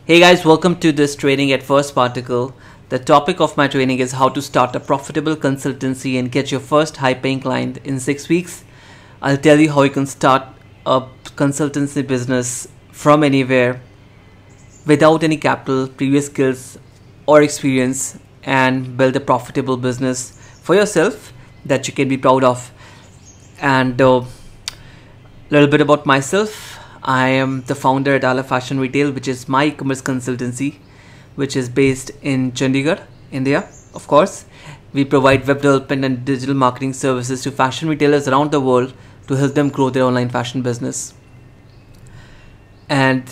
Hey guys, welcome to this training at First Particle. The topic of my training is how to start a profitable consultancy and get your first high-paying client in 6 weeks. I'll tell you how you can start a consultancy business from anywhere without any capital, previous skills or experience, and build a profitable business for yourself that you can be proud of. And a little bit about myself. I am the founder at Ala Fashion Retail, which is my e-commerce consultancy, which is based in Chandigarh, India. Of course, we provide web development and digital marketing services to fashion retailers around the world to help them grow their online fashion business. And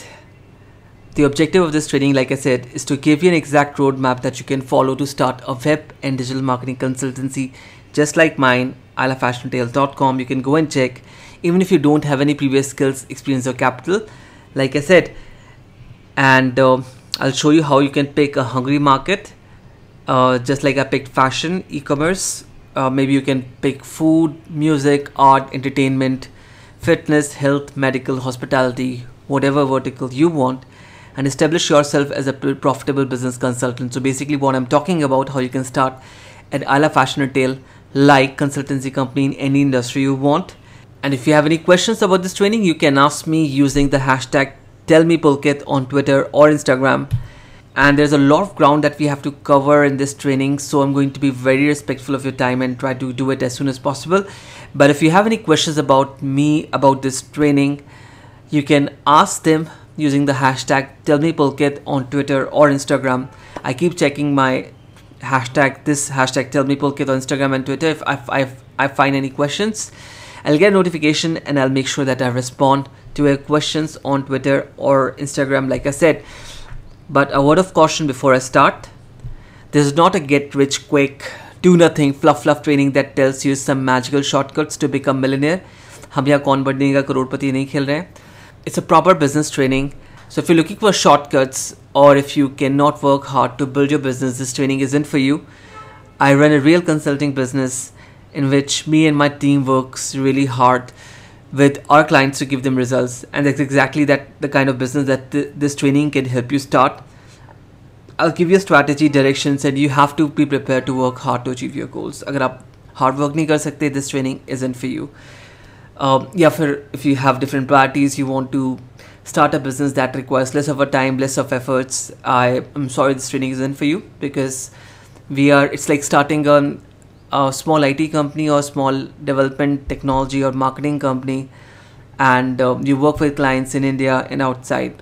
the objective of this training, like I said, is to give you an exact roadmap that you can follow to start a web and digital marketing consultancy just like mine, alafashionretail.com. You can go and check. Even if you don't have any previous skills, experience or capital, like I said, and I'll show you how you can pick a hungry market, just like I picked fashion, e-commerce. Maybe you can pick food, music, art, entertainment, fitness, health, medical, hospitality, whatever vertical you want, and establish yourself as a profitable business consultant. So basically what I'm talking about, how you can start at Ala Fashion Retail like consultancy company in any industry you want. And if you have any questions about this training, you can ask me using the hashtag #TellMePulkit on Twitter or Instagram. And there's a lot of ground that we have to cover in this training, so I'm going to be very respectful of your time and try to do it as soon as possible. But if you have any questions about me, about this training, you can ask them using the hashtag #TellMePulkit on Twitter or Instagram. I keep checking my hashtag #TellMePulkit on Instagram and Twitter. If I find any questions, I'll get a notification and I'll make sure that I respond to your questions on Twitter or Instagram, like I said. But a word of caution before I start. This is not a get rich quick, do nothing, fluff training that tells you some magical shortcuts to become millionaire. हम यहाँ कौन बनेगा करोड़पति नहीं खेल रहे हैं. It's a proper business training. So if you're looking for shortcuts or if you cannot work hard to build your business, this training isn't for you. I run a real consulting business in which me and my team works really hard with our clients to give them results, and that's exactly the kind of business that this training can help you start. I'll give you a strategy, directions, and you have to be prepared to work hard to achieve your goals. अगर आप hard work नहीं कर सकते, this training isn't for you. If you have different priorities, you want to start a business that requires less of a time, less of efforts, I'm sorry, this training isn't for you, because it's like starting a small IT company or small development technology or marketing company, and you work with clients in India and outside.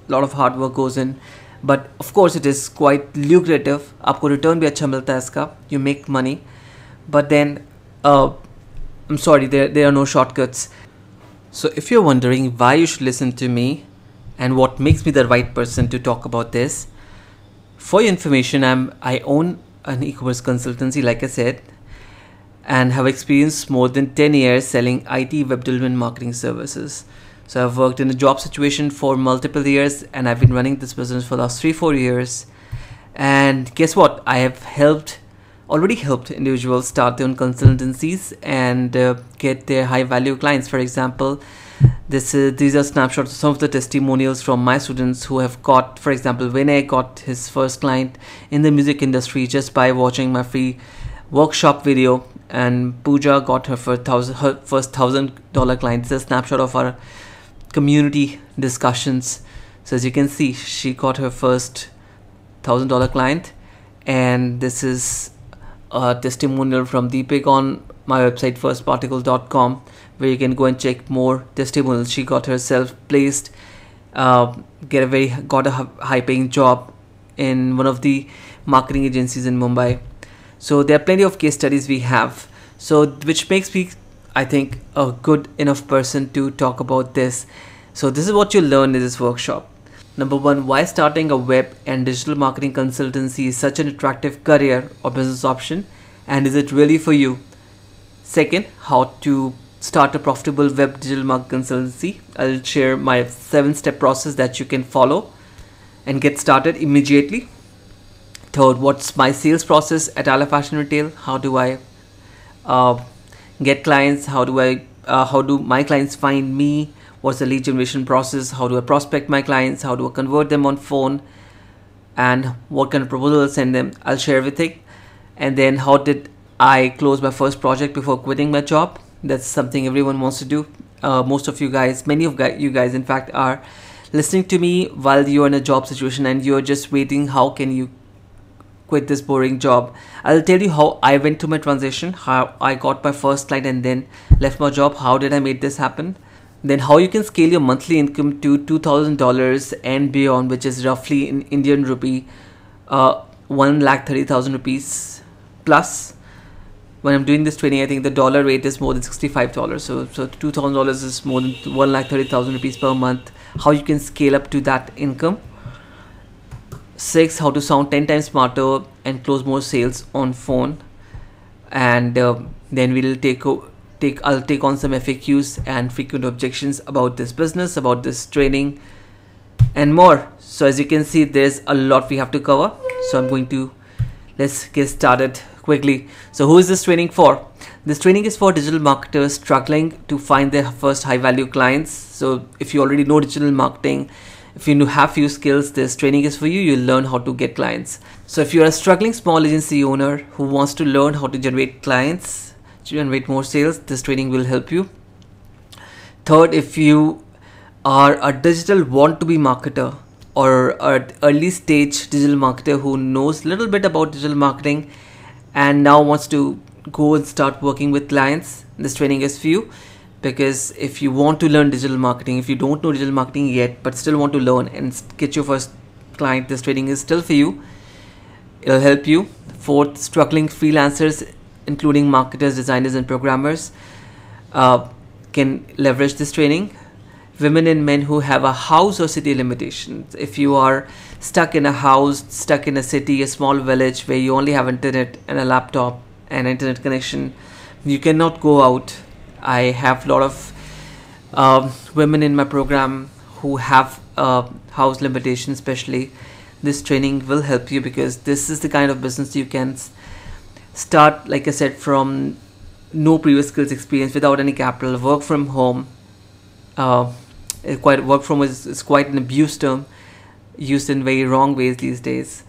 A lot of hard work goes in, but of course it is quite lucrative. आपको return भी अच्छा मिलता है इसका. You make money, but then I'm sorry, there are no shortcuts. So if you're wondering why you should listen to me and what makes me the right person to talk about this, for your information, I own an e-commerce consultancy, like I said, and have experienced more than 10 years selling IT web development marketing services. So I've worked in a job situation for multiple years, and I've been running this business for the last 3-4 years. And guess what? I have already helped individuals start their own consultancies and get their high value clients. For example, these are snapshots of some of the testimonials from my students who have got, for example, Vinay got his first client in the music industry just by watching my free workshop video, and Pooja got her first $1,000 client. This is a snapshot of our community discussions. So as you can see, she got her first $1,000 client, and this is a testimonial from Deepik on my website firstparticle.com, where you can go and check more testimonials. She got herself placed, got a high-paying job in one of the marketing agencies in Mumbai. So there are plenty of case studies we have. So which makes me, I think, a good enough person to talk about this. So this is what you'll learn in this workshop. Number 1, why starting a web and digital marketing consultancy is such an attractive career or business option, and is it really for you? Second, how to start a profitable web digital marketing consultancy. I'll share my 7-step process that you can follow and get started immediately. Third, what's my sales process at Ala Fashion Retail? How do I get clients? How do my clients find me? what's the lead generation process, how do I prospect my clients, how do I convert them on phone, and what kind of proposal I'll send them. I'll share everything. And then how did I close my first project before quitting my job. That's something everyone wants to do. Most of you guys, many of you guys in fact, are listening to me while you're in a job situation and you're just waiting, how can you quit this boring job. I'll tell you how I went through my transition, how I got my first client and then left my job. How did I make this happen? Then how you can scale your monthly income to $2,000 and beyond, which is roughly in Indian rupee 1,30,000 rupees plus. When I'm doing this training, I think the dollar rate is more than $65. So $2,000 is more than 1,30,000 rupees per month. How you can scale up to that income. 6, how to sound 10 times smarter and close more sales on phone. And then we'll I'll take on some FAQs and frequent objections about this business, about this training, and more. So as you can see, there's a lot we have to cover. So let's get started quickly. So who is this training for? This training is for digital marketers struggling to find their first high value clients. So if you already know digital marketing, if you have few skills, this training is for you. You'll learn how to get clients. So if you're a struggling small agency owner who wants to learn how to generate clients, generate more sales, this training will help you. Third, if you are a digital want-to-be marketer or an early stage digital marketer who knows a little bit about digital marketing and now wants to go and start working with clients, this training is for you. Because if you want to learn digital marketing, if you don't know digital marketing yet but still want to learn and get your first client, this training is still for you. It'll help you. Fourth, struggling freelancers including marketers, designers and programmers can leverage this training. Women and men who have a house or city limitations. If you are stuck in a house, stuck in a city, a small village where you only have internet and a laptop and internet connection, you cannot go out. I have a lot of women in my program who have house limitations especially. This training will help you because this is the kind of business you can start, like I said, from no previous skills experience, without any capital, work from home. Work from home is quite an abuse term, used in very wrong ways these days.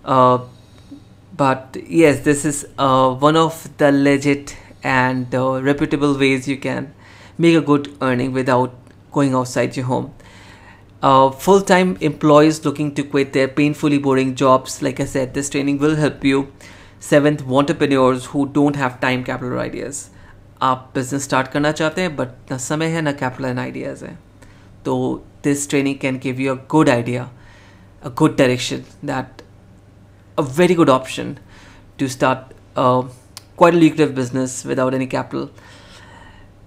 But yes, this is one of the legit and reputable ways you can make a good earning without going outside your home. Full-time employees looking to quit their painfully boring jobs, like I said, this training will help you. 7th, entrepreneurs who don't have time, capital or ideas. आप business start करना चाहते हैं but ना समय है ना capital and ideas है, तो this training can give you a good idea, a good direction, that a very good option to start quite a lucrative business without any capital.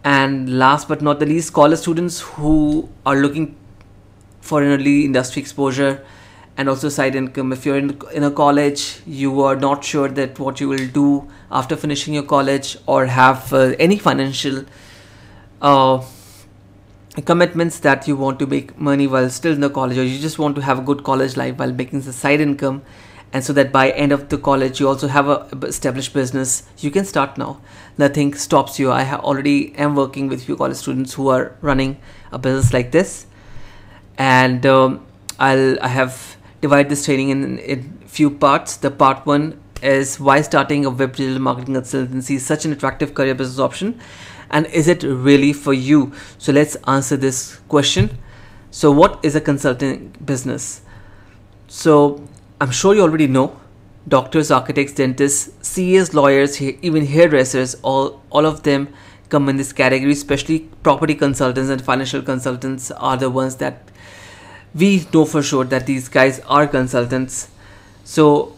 And last but not the least, college students who are looking for an early industry exposure and also side income. If you're in a college, you are not sure that what you will do after finishing your college, or have any financial commitments that you want to make money while still in the college, or you just want to have a good college life while making the side income, and so that by end of the college you also have a established business, you can start now. Nothing stops you. I already am working with few college students who are running a business like this, and I have divided this training in few parts. The part 1 is why starting a web digital marketing consultancy is such an attractive career business option, and is it really for you? So let's answer this question. So what is a consulting business? So I'm sure you already know, doctors, architects, dentists, CAs, lawyers, even hairdressers, all of them come in this category. Especially property consultants and financial consultants are the ones that we know for sure that these guys are consultants. So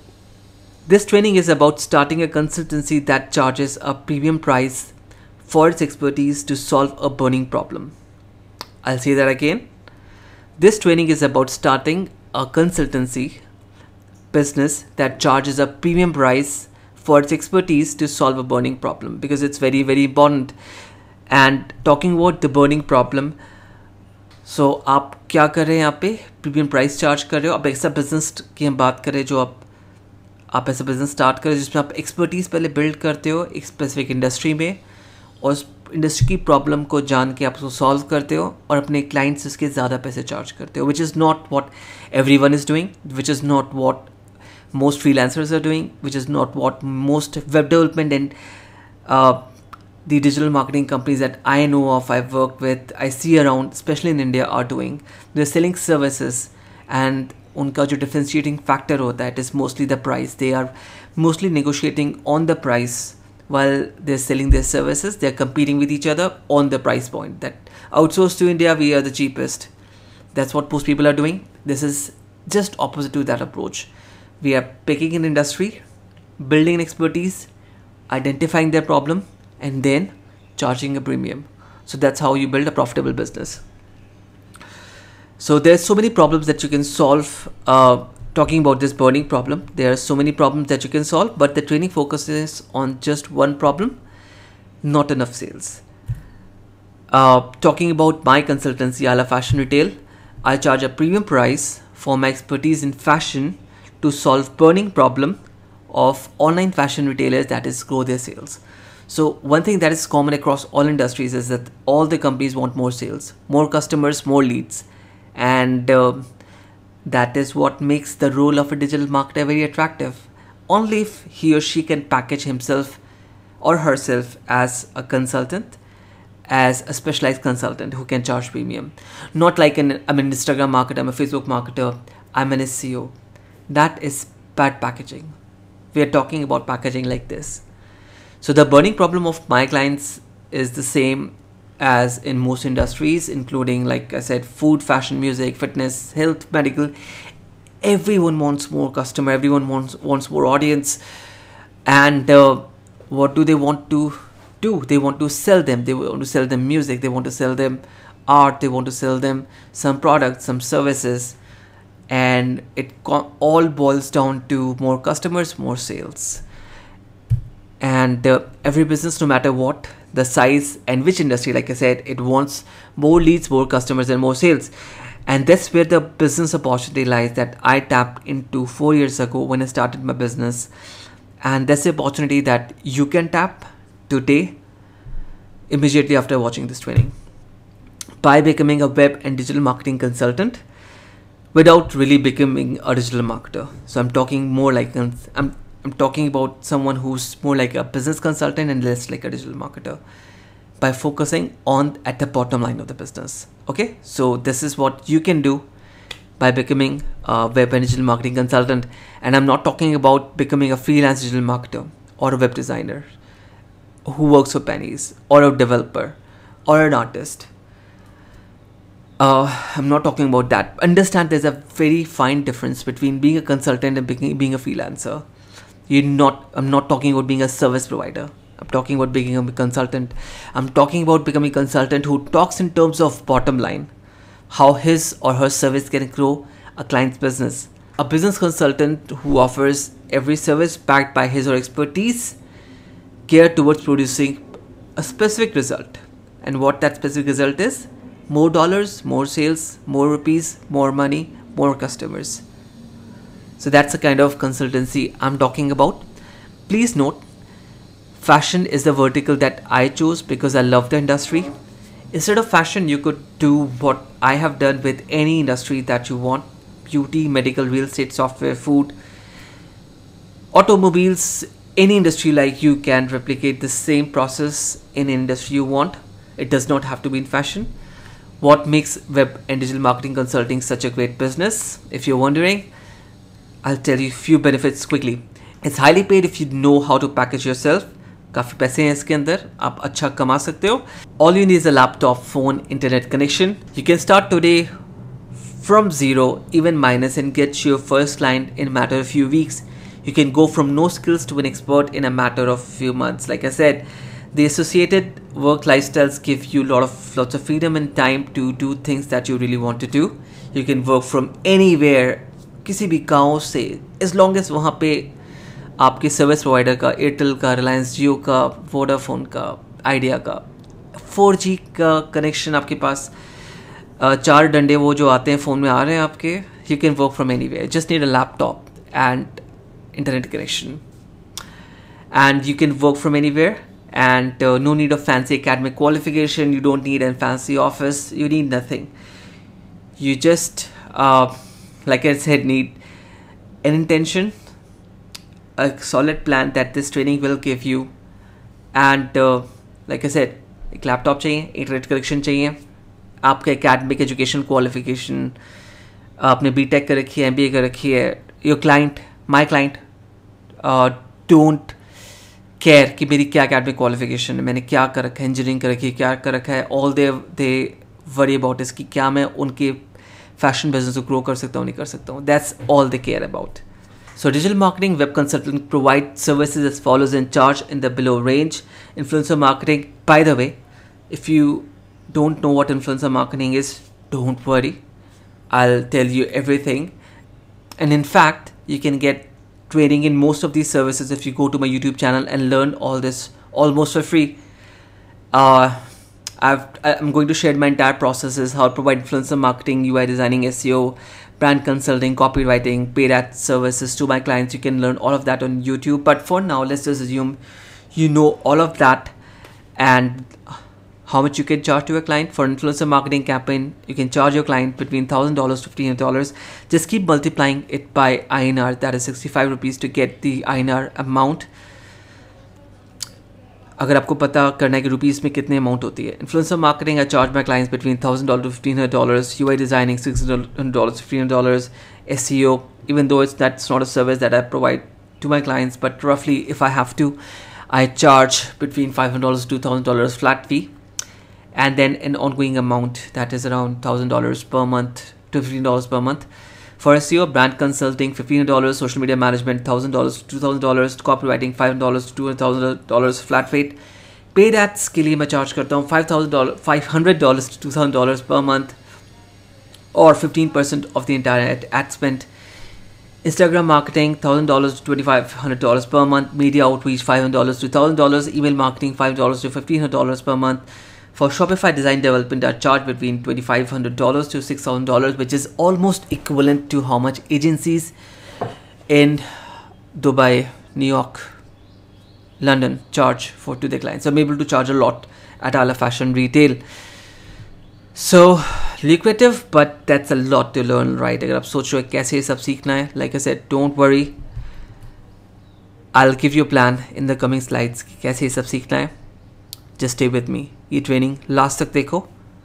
this training is about starting a consultancy that charges a premium price for its expertise to solve a burning problem. I'll say that again. This training is about starting a consultancy business that charges a premium price for its expertise to solve a burning problem, because it's very, very important. And talking about the burning problem, so आप क्या कर रहे हैं यहाँ पे? Premium price charge कर रहे हो. आप ऐसा बिजनेस की हम बात करें जो आप ऐसा बिजनेस स्टार्ट करें जिसमें आप एक्सपर्टीज़ पहले बिल्ड करते हो एक स्पेसिफिक इंडस्ट्री में, और इंडस्ट्री की प्रॉब्लम को जान के आप उसको सॉल्व करते हो और अपने क्लाइंट्स इसके ज़्यादा पैसे चार्ज करते हो, which is not what everyone is doing, which is not what most freelancers are doing, which is not what most web development and the digital marketing companies that I know of, I've worked with, I see around, especially in India, are doing. They're selling services, and उनका जो differentiating factor होता है, it is mostly the price. They are mostly negotiating on the price while they're selling their services. They're competing with each other on the price point. That outsourced to India, we are the cheapest. That's what most people are doing. This is just opposite to that approach. We are picking an industry, building an expertise, identifying their problem, and then charging a premium. So that's how you build a profitable business. So there's so many problems that you can solve. Talking about this burning problem, there are so many problems that you can solve, but the training focuses on just one problem, not enough sales. Talking about my consultancy, Ala Fashion Retail, I charge a premium price for my expertise in fashion to solve burning problem of online fashion retailers, that is grow their sales. So one thing that is common across all industries is that all the companies want more sales, more customers, more leads, and that is what makes the role of a digital marketer very attractive. Only if he or she can package himself or herself as a consultant, as a specialized consultant who can charge premium. Not like I'm an Instagram marketer, I'm a Facebook marketer, I'm an SEO. That is bad packaging. We are talking about packaging like this. So the burning problem of my clients is the same as in most industries, including, like I said, food, fashion, music, fitness, health, medical. Everyone wants more customer, everyone wants more audience. And what do they want to do? They want to sell them. They want to sell them music, they want to sell them art, they want to sell them some products, some services. And it all boils down to more customers, more sales. And every business, no matter what the size and which industry, like I said, it wants more leads, more customers, and more sales. And that's where the business opportunity lies that I tapped into 4 years ago when I started my business. And that's the opportunity that you can tap today, immediately after watching this training, by becoming a web and digital marketing consultant without really becoming a digital marketer. So I'm talking more like I'm talking about someone who's more like a business consultant and less like a digital marketer, by focusing on at the bottom line of the business. Okay, so this is what you can do by becoming a web and digital marketing consultant. And I'm not talking about becoming a freelance digital marketer or a web designer who works for pennies, or a developer or an artist. I'm not talking about that. Understand there's a very fine difference between being a consultant and being a freelancer. I'm not talking about being a service provider. I'm talking about being a consultant. I'm talking about becoming a consultant who talks in terms of bottom line, how his or her service can grow a client's business. A business consultant who offers every service backed by his or expertise, geared towards producing a specific result. And what that specific result is: more dollars, more sales, more rupees, more money, more customers. So that's the kind of consultancy I'm talking about. Please note, fashion is the vertical that I chose because I love the industry. Instead of fashion, you could do what I have done with any industry that you want: beauty, medical, real estate, software, food, automobiles, any industry. Like, you can replicate the same process in any industry you want. It does not have to be in fashion. What makes web and digital marketing consulting such a great business? If you're wondering, I'll tell you a few benefits quickly. It's highly paid if you know how to package yourself. काफ़ी पैसे हैं इसके अंदर, आप अच्छा कमा सकते हो. All you need is a laptop, phone, internet connection. You can start today from zero, even minus, and get your first client in a matter of few weeks. You can go from no skills to an expert in a matter of few months. Like I said, the associated work lifestyles give you lots of freedom and time to do things that you really want to do. You can work from anywhere, किसी भी गाँव से, as long as वहाँ पे आपके service provider का, Airtel का, रिलायंस जियो का, वोडाफोन का, आइडिया का 4G का कनेक्शन आपके पास, 4 डंडे वो जो आते हैं फ़ोन में आ रहे हैं आपके. You can work from anywhere. Just need a laptop and internet connection, and you can work from anywhere. and no need of fancy academic qualification. You don't need a fancy office. You need nothing. You just like I said, need an intention, a solid plan that this training will give you, and like I said, एक laptop चाहिए, internet connection चाहिए, आपका academic education qualification, आपने BTech कर रखी है, MBA कर रखी है, your client, my client don't care कि मेरी क्या एकेडमिक क्वालिफिकेशन है, मैंने क्या कर रखा है, इंजीनियरिंग कर रखी है, क्या कर रखा है. All they worry about is कि क्या मैं उनके फैशन बिजनेस को ग्रो कर सकता हूँ, नहीं कर सकता हूँ. That's all they care about. So digital marketing web consultant provides services as follows in charge in the below range. Influencer marketing. By the way, if you don't know what influencer marketing is, don't worry. I'll tell you everything. And in fact, you can get training in most of these services if you go to my YouTube channel and learn all this almost for free. I'm going to share my entire processes, how to provide influencer marketing, UI designing, SEO, brand consulting, copywriting, paid ad services to my clients. You can learn all of that on YouTube. But for now, let's just assume you know all of that and how much you can charge to a client. For influencer marketing campaign, you can charge your client between $1,000 to $1,500. Just keep multiplying it by INR, that is 65 rupees, to get the INR amount. अगर आपको पता करना है कि rupees में कितने amount होती है. Influencer marketing I charge my clients between $1,000 to $1,500. UI designing $600 to $1,500. SEO, even though that's not a service that I provide to my clients, but roughly if I have to, I charge between $500 to $2,000 flat fee, and then an ongoing amount that is around $1,000 per month to $15 per month. For SEO, brand consulting $1,500, social media management $1,000 to $2,000, copywriting $500 to $2,000 flat rate. Paid ads के लिए मैं charge करता हूँ $500 to $2,000 per month, or 15% of the entire ad spend. Instagram marketing $1,000 to $2,500 per month. Media outreach $500 to $1,000. Email marketing $500 to $1,500 per month. For Shopify design development, I charge between $2,500 to $6,000, which is almost equivalent to how much agencies in Dubai, New York, London charge to their clients. So I'm able to charge a lot at Ala Fashion Retail. So lucrative, but that's a lot to learn, right? अगर आप सोच रहे हो कैसे ये सब सीखना है, like I said, don't worry. I'll give you a plan in the coming slides कि कैसे ये सब सीखना है. Just stay with me. ये ट्रेनिंग लास्ट तक देखो,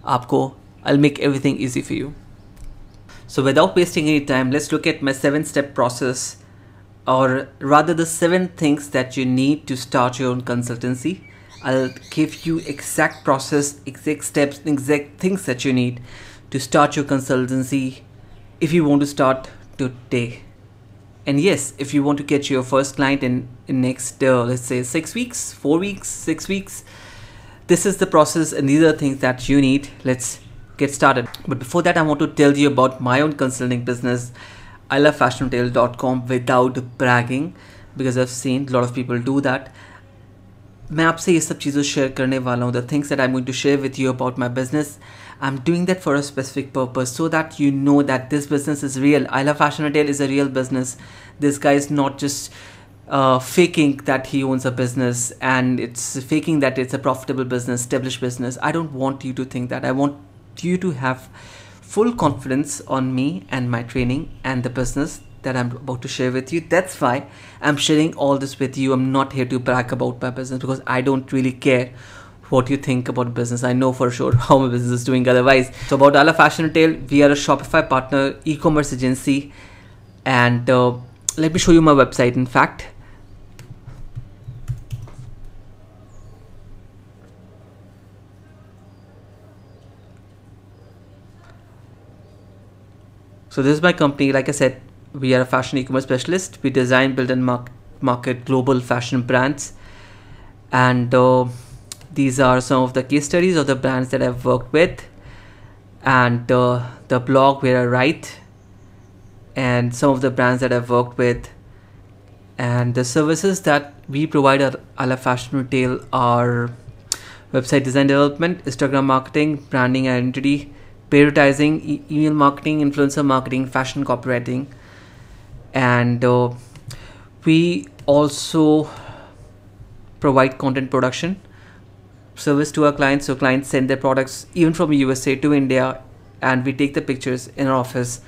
आपको I'll make everything easy for you. So without wasting any time, let's look at my 7-step process, or rather the 7 things that you need to start your own consultancy. I'll give you exact process, exact steps, exact things that you need to start your consultancy if you want to start today. And yes, if you want to get your first client in next let's say 6 weeks, 4 weeks, 6 weeks, this is the process and these are the things that you need. Let's get started. But before that, I want to tell you about my own consulting business, illovefashionretail.com, without bragging, because I've seen a lot of people do that. मैं आपसे ये सब चीज़ें share करने वाला हूँ. The things that I'm going to share with you about my business, I'm doing that for a specific purpose, so that you know that this business is real. I Love Fashion Retail is a real business. This guy is not just faking that he owns a business and it's faking that it's a profitable business, established business. I don't want you to think that. I want you to have full confidence on me and my training and the business that I'm about to share with you. That's why I'm sharing all this with you. I'm not here to brag about my business, because I don't really care what you think about business. I know for sure how my business is doing otherwise. So about Ala Fashion Retail, we are a Shopify partner e-commerce agency, and let me show you my website. In fact, so this is my company. Like I said, we are a fashion e-commerce specialist. We design, build and market global fashion brands. And these are some of the case studies of the brands that I've worked with, and the blog where I write, and some of the brands that I've worked with. And the services that we provide at Ala Fashion Retail are website design development, Instagram marketing, branding and identity, advertising, email marketing, influencer marketing, fashion copywriting, and we also provide content production. service to our clients. So clients send their products even from USA to India, and we take the pictures in our office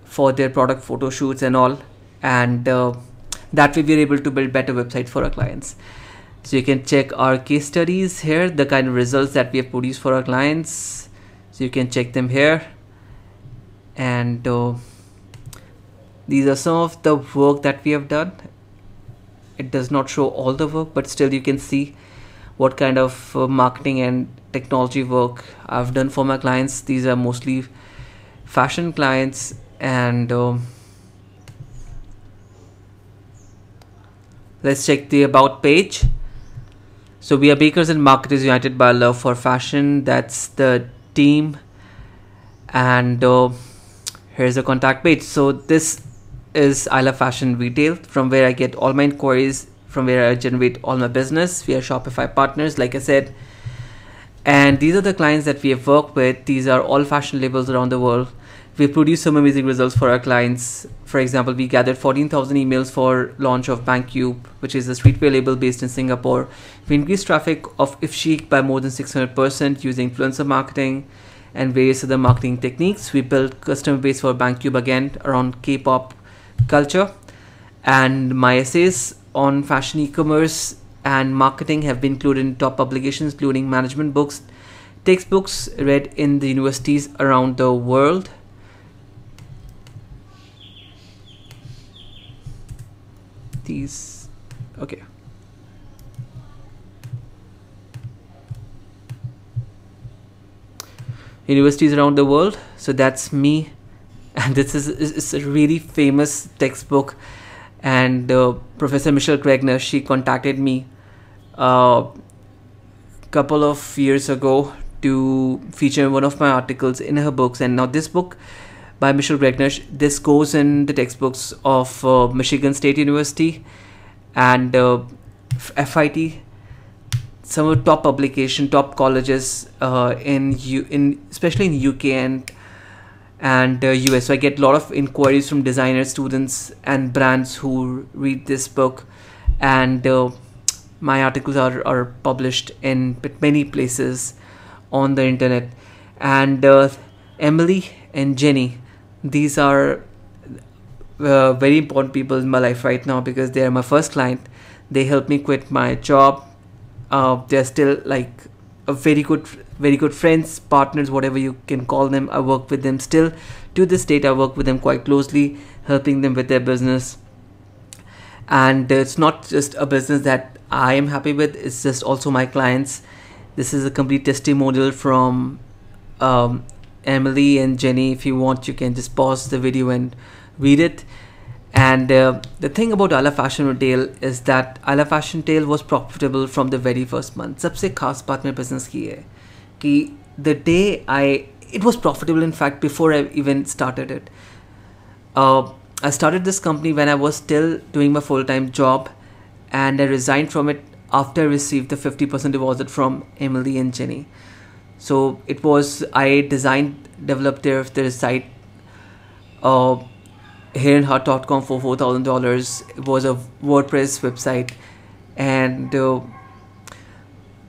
for their product photo shoots and all, and that way we're able to build better websites for our clients. So you can check our case studies here, the kind of results that we have produced for our clients. So you can check them here, and these are some of the work that we have done. It does not show all the work, but still you can see what kind of marketing and technology work I've done for my clients. These are mostly fashion clients, and let's check the about page. So we are bakers and marketers united by love for fashion. That's the team, and here's the contact page. So this is I Love Fashion Retail, from where I get all my inquiries, from where I generate all my business. We are Shopify partners, like I said, and these are the clients that we have worked with. These are all fashion labels around the world. We produce some amazing results for our clients. For example, we gathered 14,000 emails for launch of BankCube, which is a streetwear label based in Singapore. We increased traffic of If Chic by more than 600% using influencer marketing and various other marketing techniques. We built customer base for BankCube again around K-pop culture, and my essays on fashion e-commerce and marketing have been included in top publications, including management books, textbooks read in the universities around the world. These, okay. Universities around the world. So that's me, and this is a really famous textbook. And Professor Michelle Kregner, she contacted me a couple of years ago to feature one of my articles in her books. And now this book by Michelle Kregner, this goes in the textbooks of Michigan State University and FIT, some of the top publication, top colleges especially in UK and US. So I get a lot of inquiries from designers, students, and brands who read this book, and my articles are published in many places on the internet. And Emily and Jenny, these are very important people in my life right now, because they are my first client. They helped me quit my job. They're still like a very good friends, partners, whatever you can call them. I work with them still to this date. I work with them quite closely, helping them with their business. And it's not just a business that I am happy with, it's just also my clients. This is a complete testimonial from Emily and Jenny. If you want, you can just pause the video and read it. And the thing about I Love Fashion Retail is that I Love Fashion Retail was profitable from the very first month. सबसे खास बात मेरे business की है कि the day it was profitable, in fact, before I even started it. I started this company when I was still doing my full-time job, and I resigned from it after I received the 50% deposit from Emily and Jenny. So it was, I developed their site hereinheart.com for $4,000. It was a WordPress website, and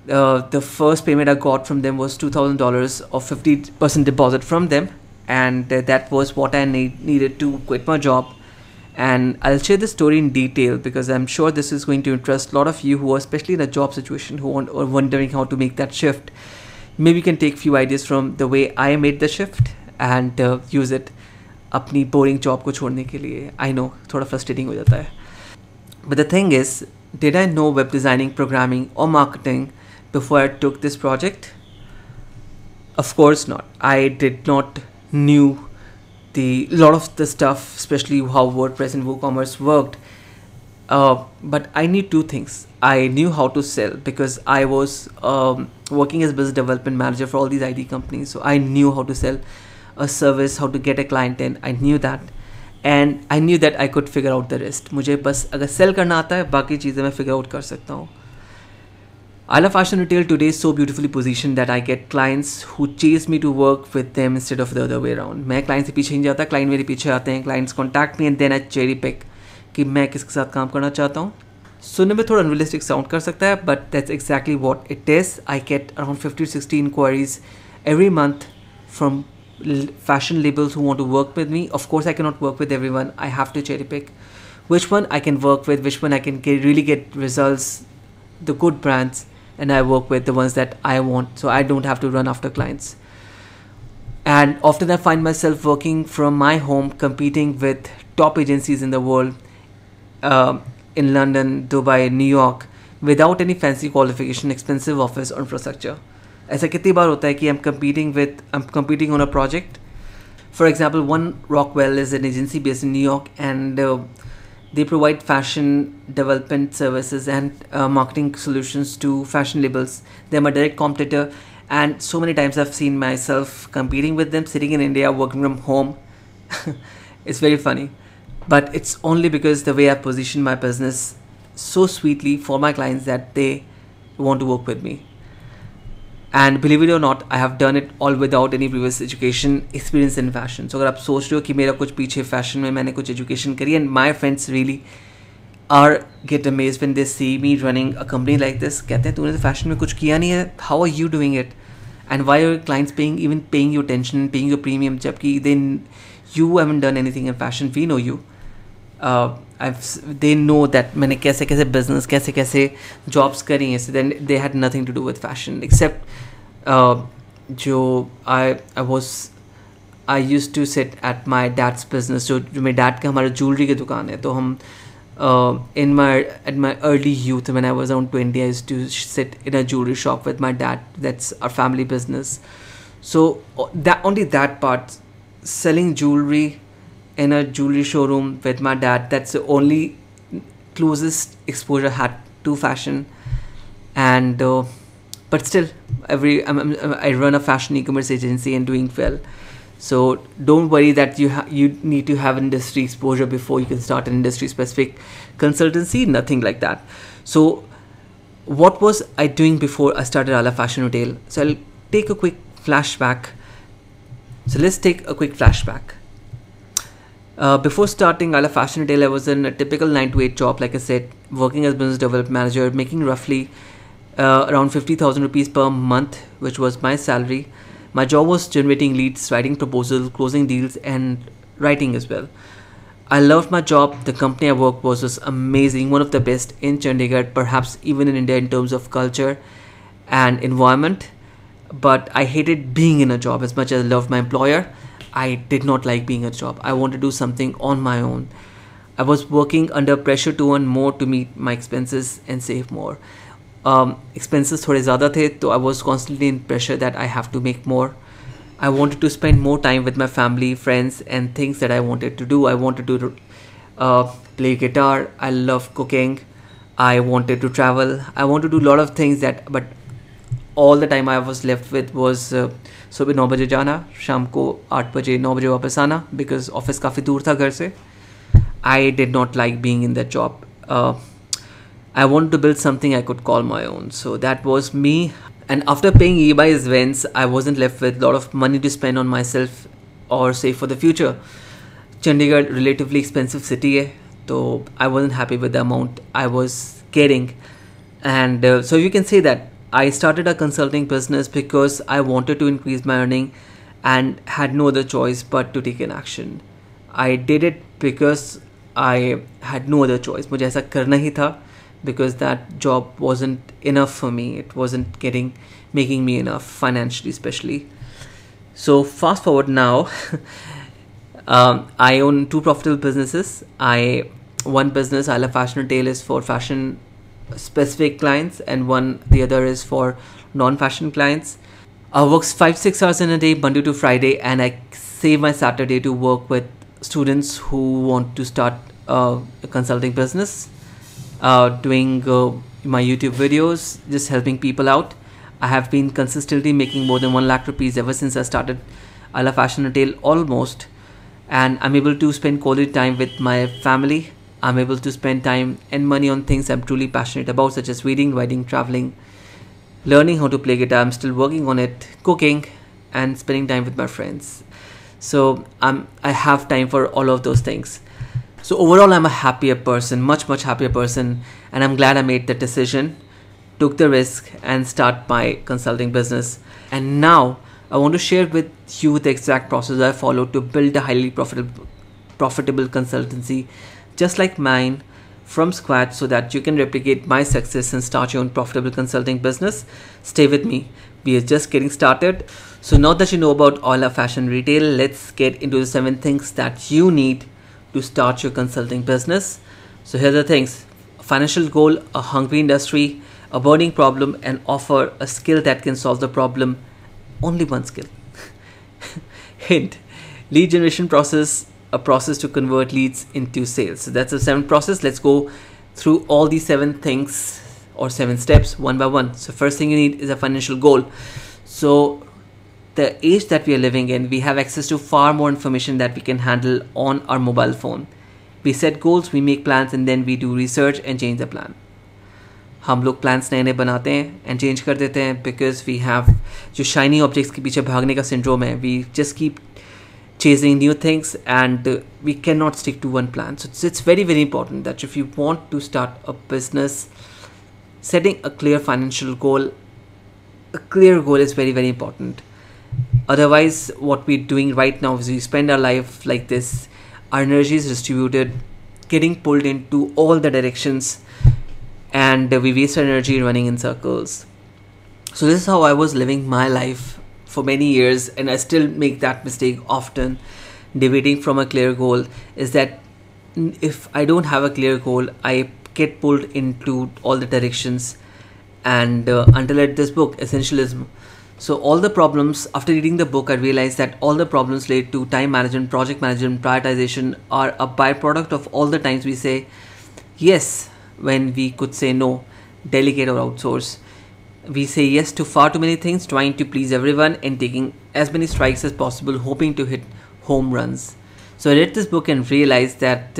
the first payment I got from them was $2,000 of 50% deposit from them, and that was what I needed to quit my job. And I'll share this story in detail because I'm sure this is going to interest a lot of you who are especially in a job situation who are wondering how to make that shift. Maybe you can take few ideas from the way I made the shift and use it अपनी boring job को छोड़ने के लिए. I know थोड़ा frustrating हो जाता है. But the thing is, did I know web designing, programming or marketing before I took this project? Of course not. I did not knew lot of the stuff, especially how WordPress and WooCommerce worked. But I knew two things. I knew how to sell because I was working as business development manager for all these IT companies. So I knew how to sell a service, how to get a client in. I knew that. And I knew that I could figure out the rest. मुझे बस अगर sell करना आता है, बाकी चीज़ें मैं figure out कर सकता हूँ. I Love Fashion Retail today is so beautifully positioned that I get clients who chase me to work with them instead of the other way around. मैं client से पीछे नहीं जाता, client मेरे पीछे आते हैं. Clients contact me and then I cherry pick कि मैं किसके साथ काम करना चाहता हूँ. सुनने में थोड़ा unrealistic sound कर सकता है, but that's exactly what it is. I get around 50 to 60 inquiries every month from fashion labels who want to work with me. Of course, I cannot work with everyone. I have to cherry pick which one I can work with, which one I can really get results, the good brands, and I work with the ones that I want, so I don't have to run after clients. And often I find myself working from my home, competing with top agencies in the world, in London, Dubai, New York, without any fancy qualification, expensive office or infrastructure. ऐसा कितनी बार होता है कि I'm competing on a project. For example, one Rockwell is an agency based in New York, and they provide fashion development services and marketing solutions to fashion labels. They're my direct competitor, and so many times I've seen myself competing with them, sitting in India, working from home. It's very funny, but it's only because the way I position my business so sweetly for my clients that they want to work with me. And believe it or not, I have done it all without any previous education experience in fashion. So अगर आप सोच रहे हो कि मेरा कुछ पीछे fashion में मैंने कुछ education करी, and my friends really get amazed when they see me running a company like this. कहते हैं तूने तो fashion में कुछ किया नहीं है, how are you doing it? And why are your clients paying you attention, paying your premium, जबकि you haven't done anything in fashion. We know you. They know that मैंने कैसे कैसे business, कैसे कैसे jobs करी हैं. So then they had nothing to do with fashion except जो I used to sit at my dad's business. जो मेरे dad का हमारा jewelry की दुकान है, तो हम at my early youth, when I was around 20, I used to sit in a jewelry shop with my dad. That's our family business. So only that part, selling jewelry in a jewelry showroom with my dad, that's the only closest exposure I had to fashion. And but still, I run a fashion e-commerce agency and doing well. So don't worry that you need to have industry exposure before you can start an industry specific consultancy. Nothing like that. So what was I doing before I started Ala Fashion Retail? So I'll take a quick flashback. So let's take a quick flashback. Before starting Ala Fashion Retail, I was in a typical 9 to 8 job, like I said, working as business development manager, making roughly around 50,000 rupees per month, which was my salary. My job was generating leads, writing proposals, closing deals, and writing as well. I loved my job. The company I worked was just amazing, one of the best in Chandigarh, perhaps even in India in terms of culture and environment. But I hated being in a job as much as I loved my employer. I did not like being a job. I wanted to do something on my own. I was working under pressure to earn more to meet my expenses and save more. Expenses थोड़े ज़्यादा थे, तो I was constantly in pressure that I have to make more. I wanted to spend more time with my family, friends, and things that I wanted to do. I wanted to play guitar. I love cooking. I wanted to travel. I wanted to do a lot of things but all the time I was left with was सुबह 9 बजे जाना, शाम को 8 बजे 9 बजे वापस आना, because office काफ़ी दूर था घर से. I did not like being in that job. I wanted to build something I could call my own. So that was me. And after paying EMIs, rents, I wasn't left with a lot of money to spend on myself or save for the future. Chandigarh, relatively expensive city hai, so I wasn't happy with the amount I was getting. And so you can say that I started a consulting business because I wanted to increase my earning and had no other choice but to take an action. I did it because I had no other choice. मुझे ऐसा करना ही था, because that job wasn't enough for me. It wasn't making me enough financially, especially. So fast forward now. I own 2 profitable businesses. One business, Ala Fashion Retail, is for fashion specific clients, and the other is for non-fashion clients. I work 5-6 hours in a day, Monday to Friday, and I save my Saturday to work with students who want to start a consulting business, doing my YouTube videos, just helping people out. I have been consistently making more than 1 lakh rupees ever since I started Ala Fashion Retail almost, and I'm able to spend quality time with my family. I'm able to spend time and money on things I'm truly passionate about, such as reading, writing, traveling, learning how to play guitar. I'm still working on it, cooking, and spending time with my friends. So I have time for all of those things. So overall, I'm a happier person, much happier person, and I'm glad I made the decision, took the risk, and start my consulting business. And now I want to share with you the exact process I followed to build a highly profitable consultancy just like mine from scratch, so that you can replicate my success and start your own profitable consulting business. Stay with me. We are just getting started. So now that you know about all our fashion retail, let's get into the 7 things that you need to start your consulting business. So here are the things: financial goal, a hungry industry, a burning problem, and offer a skill that can solve the problem. Only one skill. Hint: lead generation process, a process to convert leads into sales. So that's the 7th process. Let's go through all these 7 things or 7 steps one by one. So first thing you need is a financial goal. So the age that we are living in, we have access to far more information that we can handle on our mobile phone. We set goals, we make plans, and then we do research and change the plan. हम लोग plans नए नए बनाते हैं and change कर देते हैं because we have जो शाइनी ऑब्जेक्ट्स के पीछे भागने का सिंड्रोम है. We just keep chasing new things and we cannot stick to one plan. So it's very important that if you want to start a business, setting a clear financial goal, a clear goal is very important. Otherwise, what we're doing right now is we spend our life like this. Our energy is distributed, getting pulled into all the directions, and we waste our energy running in circles. So this is how I was living my life for many years, and I still make that mistake often, deviating from a clear goal. Is that if I don't have a clear goal, I get pulled into all the directions. And until I read this book, Essentialism, so all the problems, after reading the book, I realized that all the problems related to time management, project management, prioritization are a byproduct of all the times we say yes when we could say no, delegate or outsource. We say yes to far too many things, trying to please everyone and taking as many strikes as possible, hoping to hit home runs. So I read this book and realized that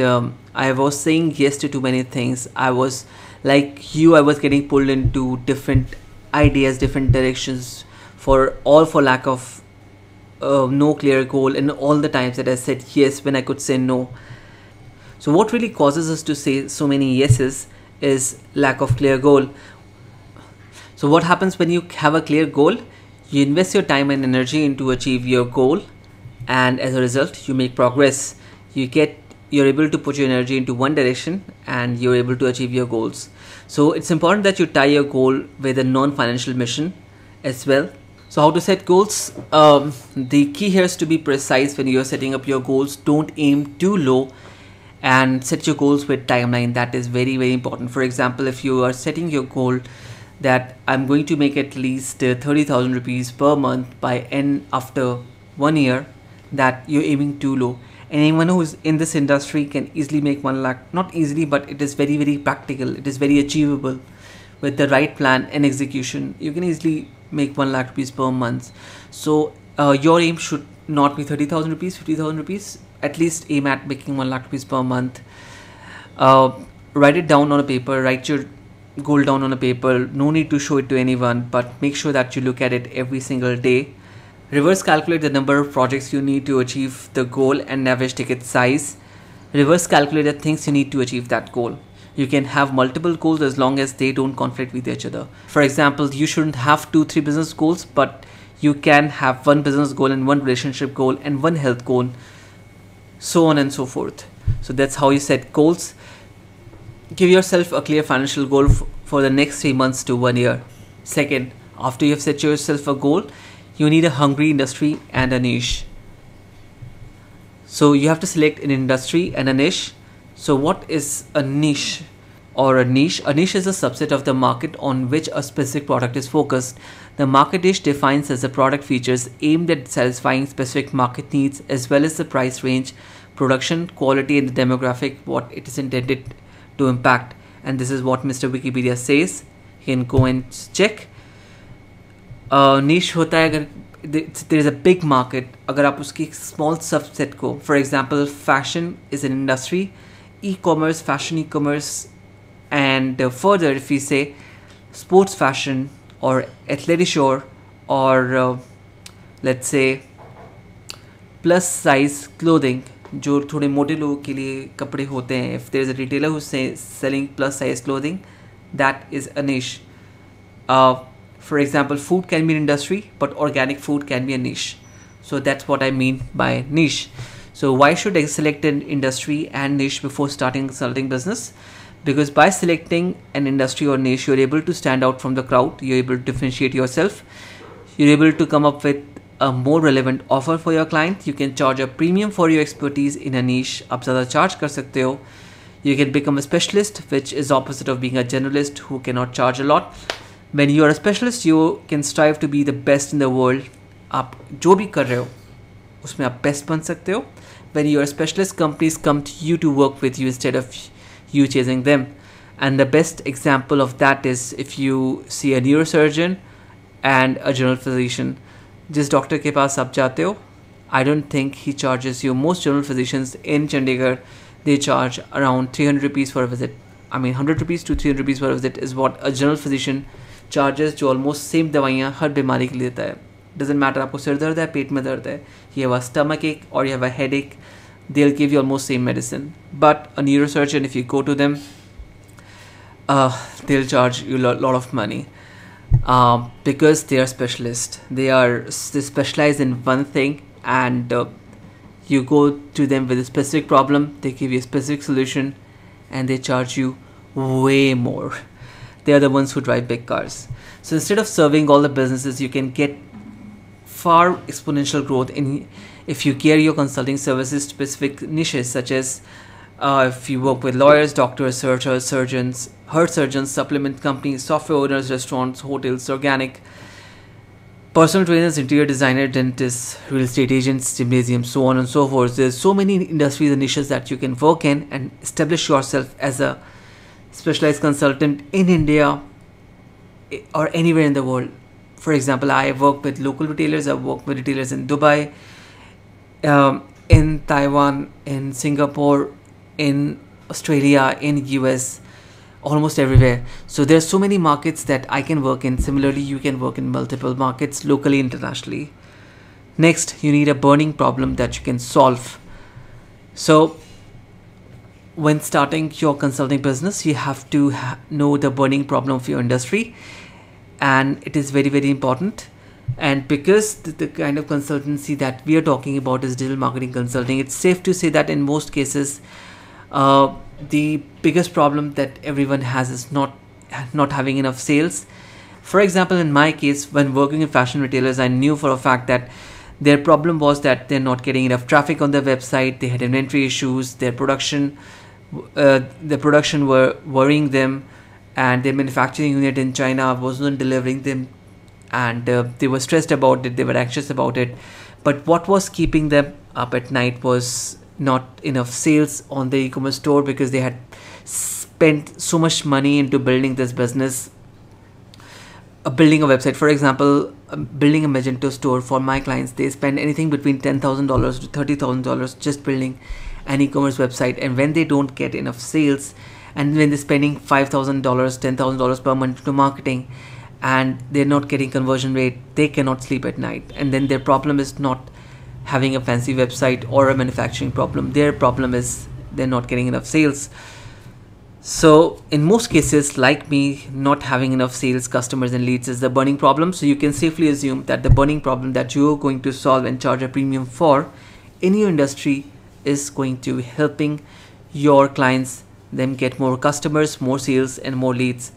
I was saying yes to too many things. I was like you, I was getting pulled into different ideas, different directions, for lack of no clear goal, and all the times that I said yes when I could say no. So what really causes us to say so many yeses is lack of clear goal. So what happens when you have a clear goal? You invest your time and energy into achieve your goal, and as a result you make progress. You're able to put your energy into one direction and you're able to achieve your goals. So it's important that you tie your goal with a non-financial mission as well. So how to set goals? The key here is to be precise when you're setting up your goals. Don't aim too low and set your goals with timeline. That is very important. For example, if you are setting your goal that I'm going to make at least 30,000 rupees per month by end after 1 year, that you're aiming too low. And anyone who is in this industry can easily make 1 lakh, not easily, but it is very practical. It is very achievable with the right plan and execution. You can easily make 1 lakh rupees per month. So your aim should not be 30,000 rupees, 50,000 rupees. At least aim at making 1 lakh rupees per month. Write it down on a paper. Write your goal down on a paper. No need to show it to anyone, but make sure that you look at it every single day. Reverse calculate the number of projects you need to achieve the goal and average ticket size. Reverse calculate the things you need to achieve that goal. You can have multiple goals as long as they don't conflict with each other. For example, you shouldn't have 2-3 business goals, but you can have 1 business goal and 1 relationship goal and 1 health goal, so on and so forth. So that's how you set goals. Give yourself a clear financial goal for the next 3 months to 1 year. Second, after you have set yourself a goal, you need a hungry industry and a niche. So you have to select an industry and a niche. So what is a niche or a niche? A niche is a subset of the market on which a specific product is focused. The market niche defines as the product features aimed at satisfying specific market needs, as well as the price range, production, quality, and the demographic what it is intended to impact. And this is what Mr. Wikipedia says. You can go and check. Niche होता है अगर there is a big market, अगर आप उसकी small subset को, for example, fashion is an industry, e-commerce, fashion e-commerce, and further if we say sports fashion or athleisure or let's say plus size clothing, जो थोड़े मोटे लोगों के लिए कपड़े होते हैं. If there is a retailer who's selling plus size clothing, that is a niche. For example, food can be an industry, but organic food can be a niche. So that's what I mean by niche. So why should I select an industry and niche before starting consulting business? Because by selecting an industry or niche, you're able to stand out from the crowd. You're able to differentiate yourself. You're able to come up with a more relevant offer for your client. You can charge a premium for your expertise in a niche. आप ज़्यादा charge कर सकते हो. You can become a specialist, which is opposite of being a generalist who cannot charge a lot. When you are a specialist, you can strive to be the best in the world. आप जो भी कर रहे हो उसमें आप best बन सकते हो. When you are a specialist, companies come to you to work with you instead of you chasing them. And the best example of that is if you see a neurosurgeon and a general physician. जिस doctor के पास आप जाते हो, I don't think he charges you. Most general physicians in Chandigarh, they charge around 300 rupees for a visit. I mean 100 rupees to 300 rupees for a visit is what a general physician charges, जो almost same दवाइयाँ हर बीमारी के लिए देता है. Doesn't matter आपको सिर दर्द है, पेट में दर्द है, you have a stomach ache or you have a headache, they'll give you almost same medicine. But a neurosurgeon, if you go to them, they'll charge you a lot of money. Because they are specialists. They specialize in one thing, and you go to them with a specific problem, they give you a specific solution, and they charge you way more. They are the ones who drive big cars. So instead of serving all the businesses, you can get far exponential growth if you gear your consulting services to specific niches, such as if you work with lawyers, doctors, surgeons, heart surgeons, supplement companies, software owners, restaurants, hotels, organic, personal trainers, interior designer, dentists, real estate agents, gymnasiums, so on and so forth. There's so many industries and niches that you can work in and establish yourself as a specialized consultant in India or anywhere in the world. For example, I work with local retailers, I work with retailers in Dubai, in Taiwan, in Singapore, in Australia, in US, almost everywhere. So there's so many markets that I can work in. Similarly, you can work in multiple markets, locally, internationally. Next, you need a burning problem that you can solve. So when starting your consulting business, you have to know the burning problem of your industry, and it is very, very important. And because the kind of consultancy that we are talking about is digital marketing consulting, it's safe to say that in most cases, the biggest problem that everyone has is not having enough sales. For example, in my case, when working in fashion retailers, I knew for a fact that their problem was that they're not getting enough traffic on their website. They had inventory issues. Their production were worrying them, and their manufacturing unit in China wasn't delivering them, and they were stressed about it. They were anxious about it. But what was keeping them up at night was not enough sales on the e-commerce store, because they had spent so much money into building this business, building a website. For example, building a Magento store for my clients, they spend anything between $10,000 to $30,000 just building an e-commerce website. And when they don't get enough sales, and when they're spending $5,000, $10,000 per month to marketing, and they're not getting conversion rate, they cannot sleep at night. And then their problem is not having a fancy website or a manufacturing problem. Their problem is they're not getting enough sales. So in most cases, like me, not having enough sales, customers and leads is the burning problem. So you can safely assume that the burning problem that you're going to solve and charge a premium for in your industry is going to helping your clients, them get more customers, more sales and more leads.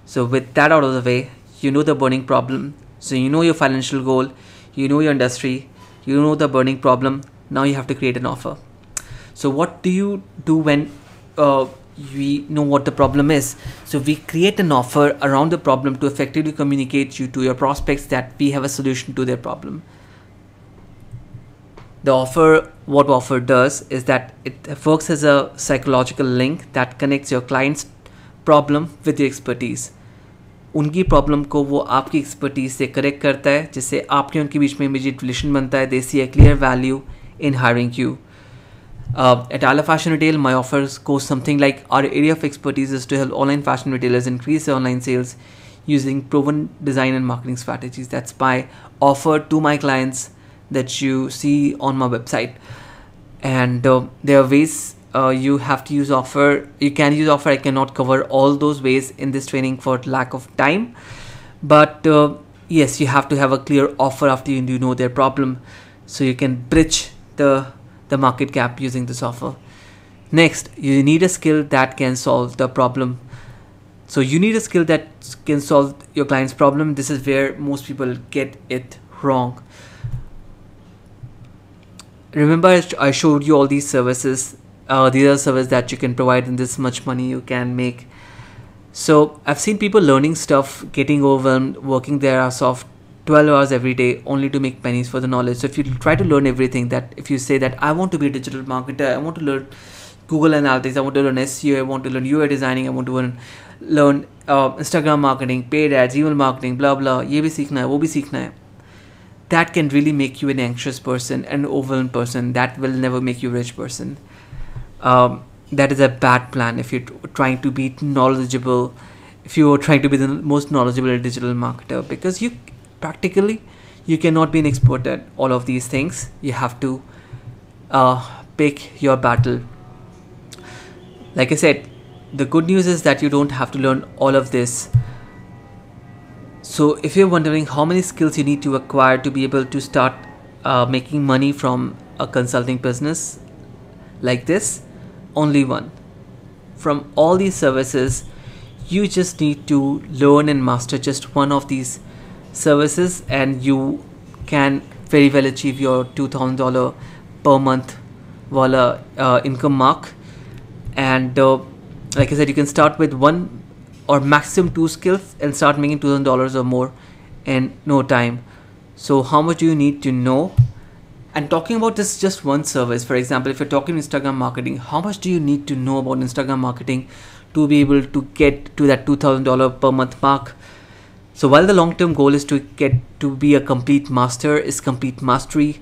So with that out of the way, you know the burning problem. So you know your financial goal, you know your industry, you know the burning problem. Now you have to create an offer. So what do you do when we know what the problem is? So we create an offer around the problem to effectively communicate you to your prospects that we have a solution to their problem. What offer does is that it works as a psychological link that connects your client's problem with your expertise. उनकी problem को वो आपकी expertise से correct करता है, जिससे आपके उनके बीच में इमीडिएट रिलेशन बनता है. They see a clear value in hiring you. At Ala Fashion Retail, my offers go something like, our area of expertise is to help online fashion retailers increase their online sales using proven design and marketing strategies. That's my offer to my clients that you see on my website. and there are ways you have to use offer. You can use offer. I cannot cover all those ways in this training for lack of time, but yes, you have to have a clear offer after you know their problem, so you can bridge the market gap using this offer. Next, you need a skill that can solve the problem. So you need a skill that can solve your client's problem. This is where most people get it wrong. Remember, I showed you all these services. These are services that you can provide, and this much money you can make. So I've seen people learning stuff, getting overwhelmed, working their ass off 12 hours every day only to make pennies for the knowledge. So if you try to learn everything, that if you say that I want to be a digital marketer, I want to learn Google Analytics, I want to learn SEO, I want to learn UI designing, I want to learn Instagram marketing, paid ads, email marketing, blah blah, ये भी सीखना है, वो भी सीखना है. That can really make you an anxious person, an overwhelmed person. That will never make you a rich person. That is a bad plan if you're trying to be knowledgeable, if you're trying to be the most knowledgeable digital marketer, because you practically you cannot be an expert at all of these things. You have to pick your battle. Like I said, the good news is that you don't have to learn all of this. So if you're wondering how many skills you need to acquire to be able to start making money from a consulting business like this, only one. From all these services, you just need to learn and master just one of these services, and you can very well achieve your $2,000 per month income mark. And like I said, you can start with one or maximum two skills and start making $2,000 or more in no time. So how much do you need to know? And talking about this just one service, for example, if you're talking Instagram marketing, how much do you need to know about Instagram marketing to be able to get to that $2,000 per month mark? So while the long-term goal is to get to be a complete master, is complete mastery,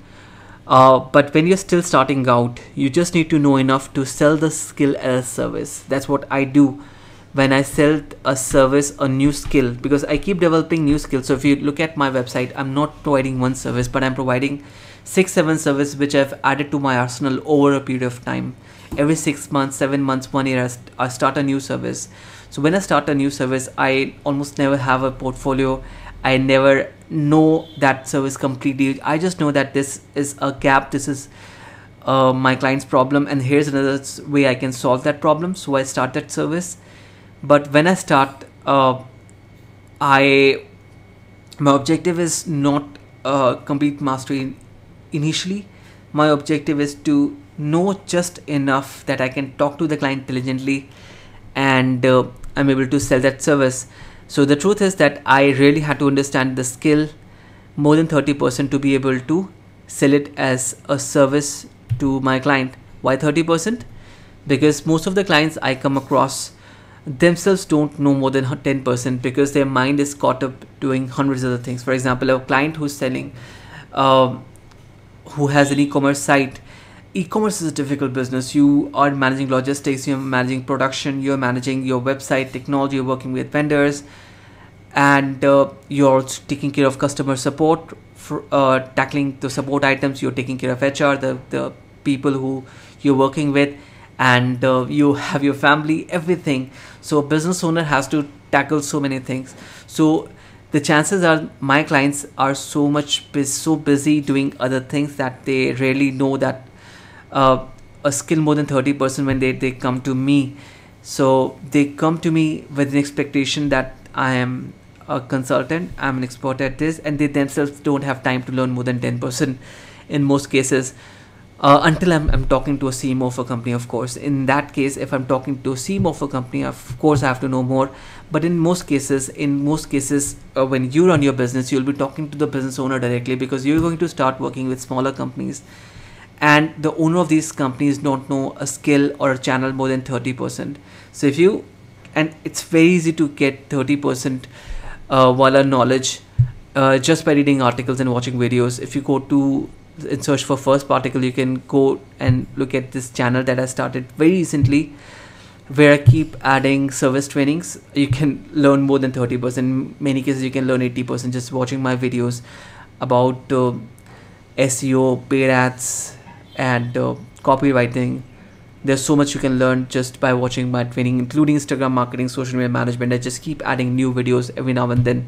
but when you're still starting out, you just need to know enough to sell the skill as a service. That's what I do when I sell a service, a new skill, because I keep developing new skills. So if you look at my website, I'm not providing one service, but I'm providing 6-7 services which I've added to my arsenal over a period of time. Every 6 months, 7 months, 1 year, I start a new service. So when I start a new service, I almost never have a portfolio. I never know that service completely. I just know that this is a gap, this is my client's problem, and here's another way I can solve that problem. So I start that service. But when I start, my objective is not complete mastery initially. My objective is to know just enough that I can talk to the client intelligently, and I'm able to sell that service. So the truth is that I really had to understand the skill more than 30% to be able to sell it as a service to my client. Why 30%? Because most of the clients I come across themselves don't know more than 10%, because their mind is caught up doing hundreds of other things. For example, a client who's selling, who has an e-commerce site. E-commerce is a difficult business. You are managing logistics, you're managing production, you're managing your website technology, you're working with vendors, and you're taking care of customer support, tackling the support items, you're taking care of HR, the people who you're working with, and you have your family, everything. So a business owner has to tackle so many things. So the chances are my clients are so busy doing other things that they rarely know that a skill more than 30% when they come to me. So they come to me with an expectation that I am a consultant, I'm an expert at this, and they themselves don't have time to learn more than 10% in most cases, until I'm talking to a CMO of a company, of course. In that case, if I'm talking to a CMO of a company, of course I have to know more. But in most cases, when you run your business, you'll be talking to the business owner directly, because you're going to start working with smaller companies, and the owner of these companies don't know a skill or a channel more than 30%. So and it's very easy to get 30% wala knowledge just by reading articles and watching videos. If you go to and search for first particle, you can go and look at this channel that I started very recently, where I keep adding service trainings. You can learn more than 30%. In many cases, you can learn 80% just watching my videos about SEO, paid ads, and copywriting. There's so much you can learn just by watching my training, including Instagram marketing, social media management. I just keep adding new videos every now and then.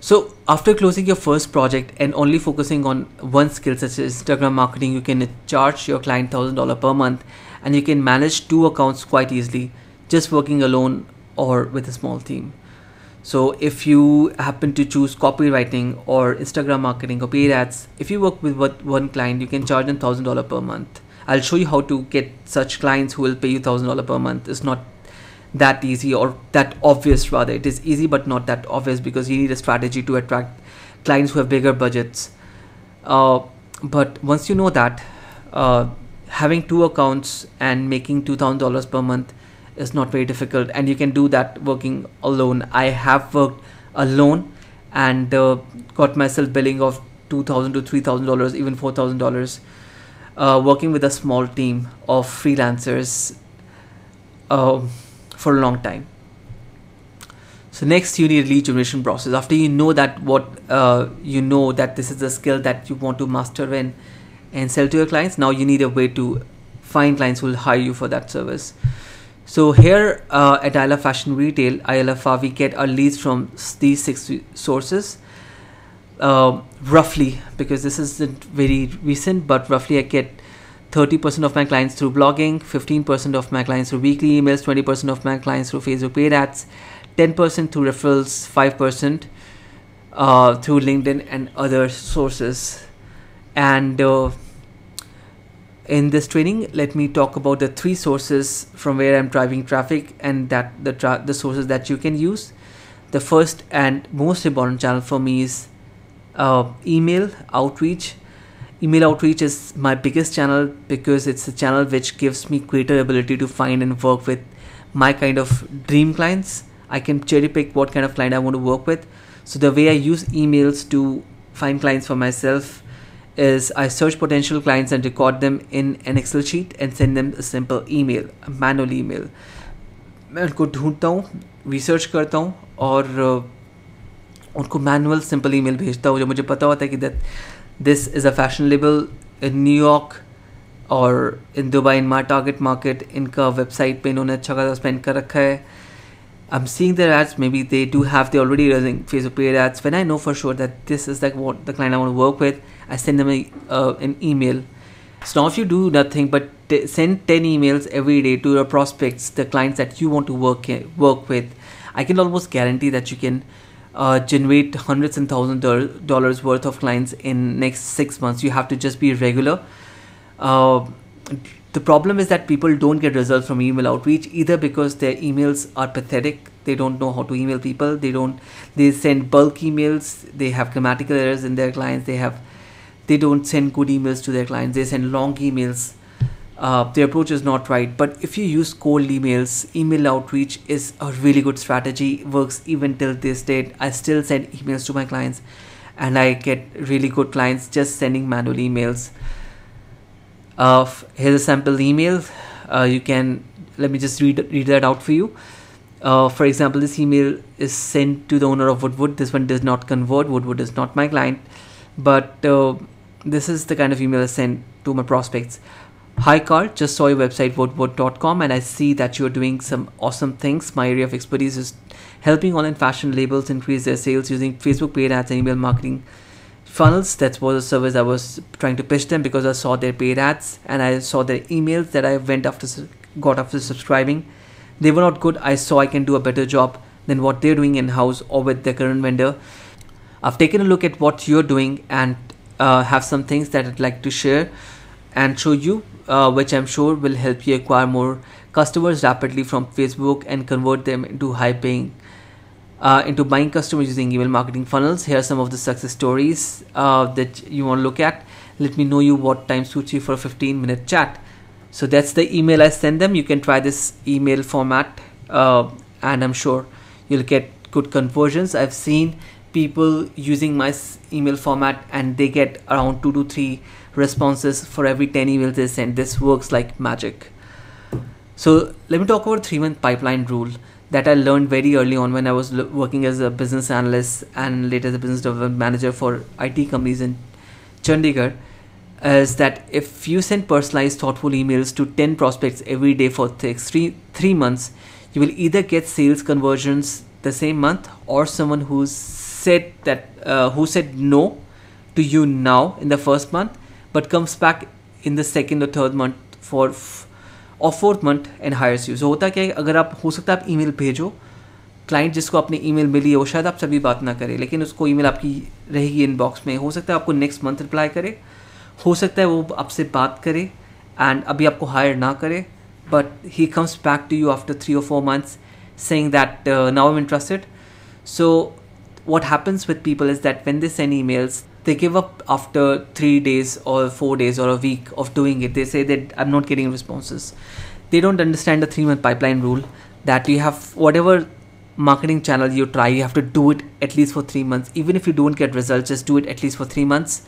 So after closing your first project and only focusing on one skill such as Instagram marketing, you can charge your client $1,000 per month, and you can manage 2 accounts quite easily, just working alone or with a small team. So if you happen to choose copywriting or Instagram marketing or paid ads, if you work with one client, you can charge them $1,000 per month. I'll show you how to get such clients who will pay you $1,000 per month. It's not that easy, or that obvious rather. It is easy but not that obvious, because you need a strategy to attract clients who have bigger budgets. But once you know that, having 2 accounts and making $2,000 per month is not very difficult, and you can do that working alone. I have worked alone and got myself billing of $2,000 to $3,000, even $4,000, working with a small team of freelancers for a long time. So next, you need a lead generation process. After you know that you know that this is the skill that you want to master in and sell to your clients, now you need a way to find clients who will hire you for that service. So here at I Love Fashion Retail, ILFR, we get our leads from these 6 sources. Roughly, because this isn't very recent, but roughly I get 30% of my clients through blogging, 15% of my clients through weekly emails, 20% of my clients through Facebook paid ads, 10% through referrals, 5% through LinkedIn and other sources. And in this training, let me talk about the 3 sources from where I'm driving traffic, and that the sources that you can use. The first and most important channel for me is email outreach. Email outreach is my biggest channel because it's a channel which gives me greater ability to find and work with my kind of dream clients. I can cherry pick what kind of client I want to work with. So the way I use emails to find clients for myself is I search potential clients and record them in an Excel sheet and send them a simple email, a manual email. मैं उनको ढूंढता हूँ, research करता हूँ और उनको manual simple email भेजता हूँ, जो मुझे पता होता है कि that this is a fashion label in New York or in Dubai, in my target market. इनका वेबसाइट पे इन्होंने अच्छा खासा स्पेंड कर रखा है. I'm seeing their ads. Maybe they already running Facebook paid ads. When I know for sure that this is like what the client I want to work with, I send them an email. So now if you do nothing but send 10 emails every day to your prospects, the clients that you want to work with, I can almost guarantee that you can generate hundreds and thousands of dollars worth of clients in next 6 months. You have to just be regular. The problem is that people don't get results from email outreach, either because their emails are pathetic. They don't know how to email people. They send bulk emails. They have grammatical errors in their clients. They don't send good emails to their clients. They send long emails. Their approach is not right. But if you use cold emails, email outreach is a really good strategy. Works even till this date. I still send emails to my clients and I get really good clients just sending manual emails. Here's a sample email. Let me just read that out for you. For example, this email is sent to the owner of Woodwood. This one does not convert. Woodwood is not my client, but this is the kind of email I send to my prospects. Hi Carl, just saw your website woodwood.com and I see that you're doing some awesome things. My area of expertise is helping online fashion labels increase their sales using Facebook paid ads and email marketing funnels. That was a service I was trying to pitch them because I saw their paid ads and I saw their emails that I got after subscribing. They were not good. I saw I can do a better job than what they're doing in-house or with their current vendor. I've taken a look at what you're doing and have some things that I'd like to share and show you, which I'm sure will help you acquire more customers rapidly from Facebook and convert them into into buying customers using email marketing funnels. Here are some of the success stories that you want to look at. Let me know what time suits you for a 15-minute chat. So that's the email I send them. You can try this email format and I'm sure you'll get good conversions. I've seen people using my email format and they get around 2 to 3 responses for every 10 emails they send. This works like magic. So let me talk about 3-month pipeline rule that I learned very early on when I was working as a business analyst and later as a business development manager for IT companies in Chandigarh. is that if you send personalized, thoughtful emails to 10 prospects every day for three months, you will either get sales conversions the same month, or someone who said no to you now in the first month, but comes back in the second or third month or fourth month and hires you. So होता क्या है, अगर आप हो सकता है आप email भेजो, क्लाइंट जिसको आपने ईमेल मिली है वो शायद आपसे अभी बात ना करे, लेकिन उसको ईमेल आपकी रहेगी इनबॉक्स में, हो सकता है आपको नेक्स्ट मंथ रिप्लाई करे, हो सकता है वो आपसे बात करे एंड अभी आपको हायर ना करे, but he comes back to you after 3 or 4 months saying that now I'm interested. So what happens with people is that when they send emails, they give up after 3 days or 4 days or a week of doing it. They say that I'm not getting responses. They don't understand the 3-month pipeline rule, that you have whatever marketing channel you try, you have to do it at least for 3 months. Even if you don't get results, just do it at least for 3 months.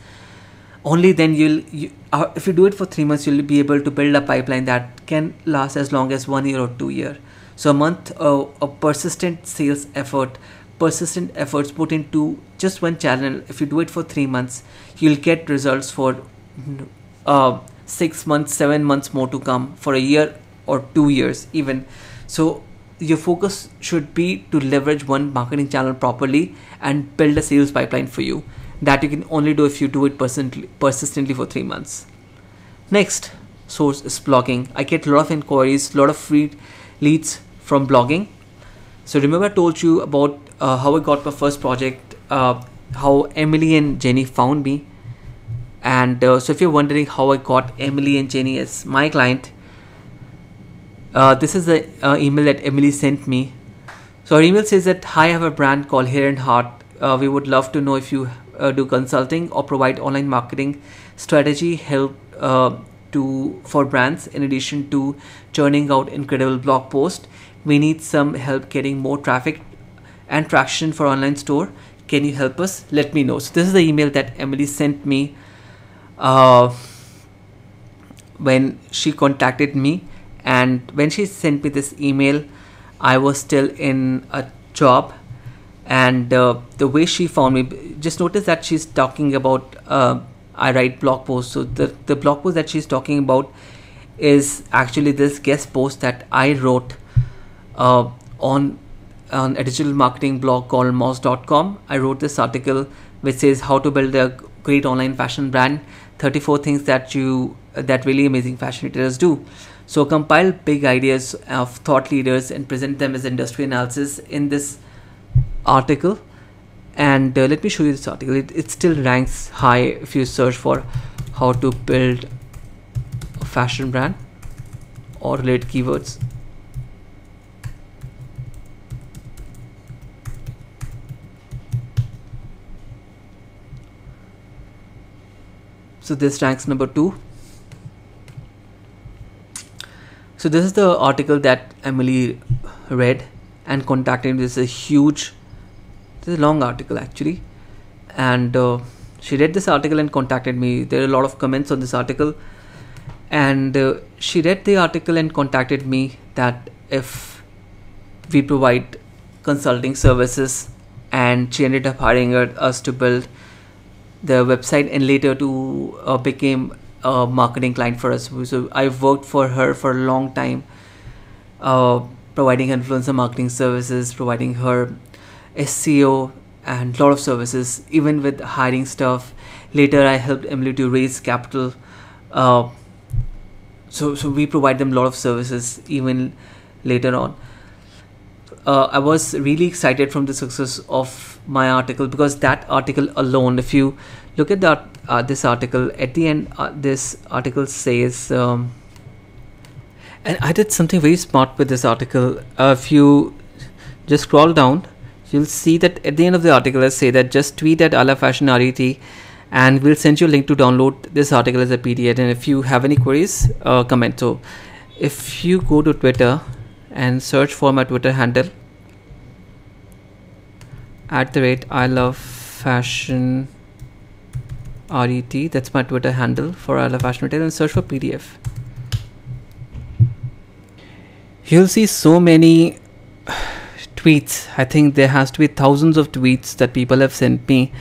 Only then if you do it for 3 months, you'll be able to build a pipeline that can last as long as 1 year or 2 years. So a month of persistent sales effort, persistent efforts put into just one channel, if you do it for 3 months, you'll get results for 6 months, 7 months more to come, for a year or 2 years even. So your focus should be to leverage one marketing channel properly and build a sales pipeline for you. That you can only do if you do it persistently for 3 months. Next source is blogging. I get a lot of inquiries, a lot of free leads from blogging. So remember I told you about how I got my first project, how Emily and Jenny found me. And so if you're wondering how I got Emily and Jenny as my client, this is the email that Emily sent me. So her email says that, hi, I have a brand called Hair and Heart. We would love to know if you do consulting or provide online marketing strategy help for brands. In addition to churning out incredible blog posts, we need some help getting more traffic and traction for online store. Can you help us? Let me know. So this is the email that Emily sent me when she contacted me. And when she sent me this email, I was still in a job. And the way she found me, just notice that she's talking about I write blog posts. So the blog post that she's talking about is actually this guest post that I wrote on a digital marketing blog called moz.com. I wrote this article which says how to build a great online fashion brand, 34 things that really amazing fashion retailers do. So compile big ideas of thought leaders and present them as industry analysis in this article. And let me show you this article. It still ranks high if you search for how to build a fashion brand or related keywords. So this ranks number 2. So this is the article that Emily read and contacted me. This is a long article actually, and she read this article and contacted me. There are a lot of comments on this article, and she read the article and contacted me that if we provide consulting services, and she ended up hiring us to build the website and later to became a marketing client for us. So I've worked for her for a long time, providing influencer marketing services, providing her SEO and a lot of services, even with hiring stuff. Later I helped Emily to raise capital. So we provide them a lot of services even later on. I was really excited from the success of my article, because that article alone, if you look at that this article at the end, this article says and I did something very smart with this article. If you just scroll down, you'll see that at the end of the article I say that just tweet at @alafashionret and we'll send you a link to download this article as a PDF. And if you have any queries, comment. So if you go to Twitter and search for my Twitter handle @ILoveFashionRet, that's my Twitter handle for I Love Fashion Retail, and search for PDF, you'll see so many tweets. I think there has to be thousands of tweets that people have sent me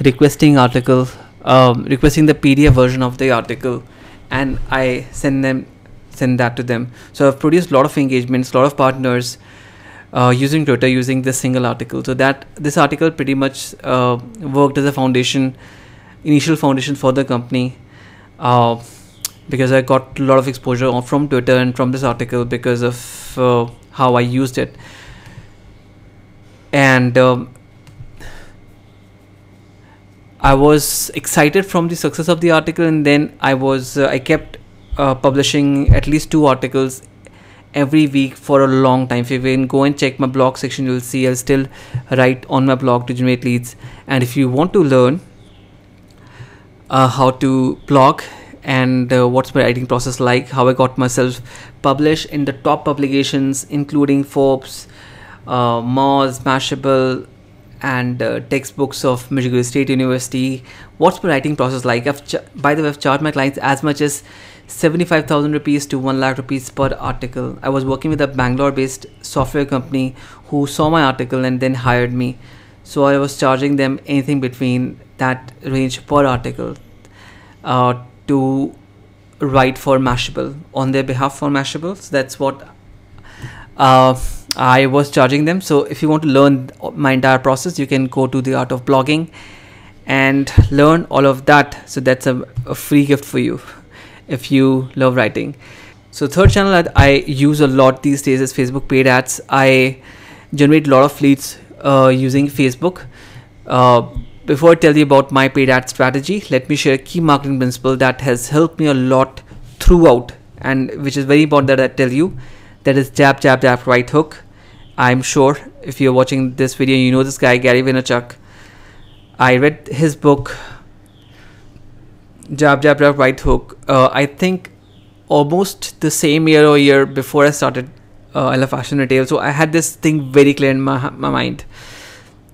requesting article requesting the PDF version of the article, and I send that to them. So I've produced a lot of engagements, a lot of partners using Twitter, using this single article. So that this article pretty much worked as a foundation, initial foundation for the company, because I got a lot of exposure from Twitter and from this article because of how I used it. And I was excited from the success of the article, and then I kept publishing at least 2 articles every week for a long time. If you can go and check my blog section, you'll see I'll still write on my blog to generate leads. And if you want to learn how to blog and what's my writing process like, how I got myself published in the top publications including Forbes, Moz, Mashable, and textbooks of Michigan State University, what's my writing process like. By the way, I've charged my clients as much as 75,000 rupees to 1 lakh rupees per article. I was working with a Bangalore-based software company who saw my article and then hired me. So I was charging them anything between that range per article to write for Mashable, on their behalf for Mashable. So that's what I was charging them. So if you want to learn my entire process, you can go to The Art of Blogging and learn all of that. So that's a free gift for you if you love writing. So third channel that I use a lot these days is Facebook paid ads. I generate a lot of leads using Facebook. Before I tell you about my paid ad strategy, let me share a key marketing principle that has helped me a lot throughout, and which is very important that I tell you. That is jab, jab, jab, right hook. I'm sure if you're watching this video, you know this guy, Gary Vaynerchuk. I read his book, Jab, Jab, Jab, Right Hook. I think almost the same year or year before I started I Love Fashion Retail. So I had this thing very clear in my mind.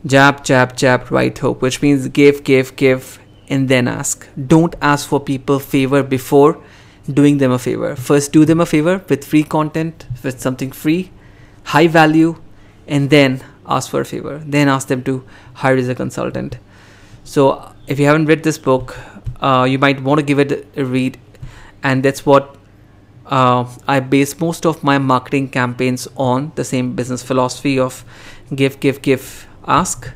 Jab, jab, jab, right hook, which means give, and then ask. Don't ask for people favor before doing them a favor. First do them a favor with free content, with something free, high value, and then ask for a favor. Then ask them to hire as a consultant. So if you haven't read this book, you might want to give it a read. And that's what I base most of my marketing campaigns on, the same business philosophy of give, ask.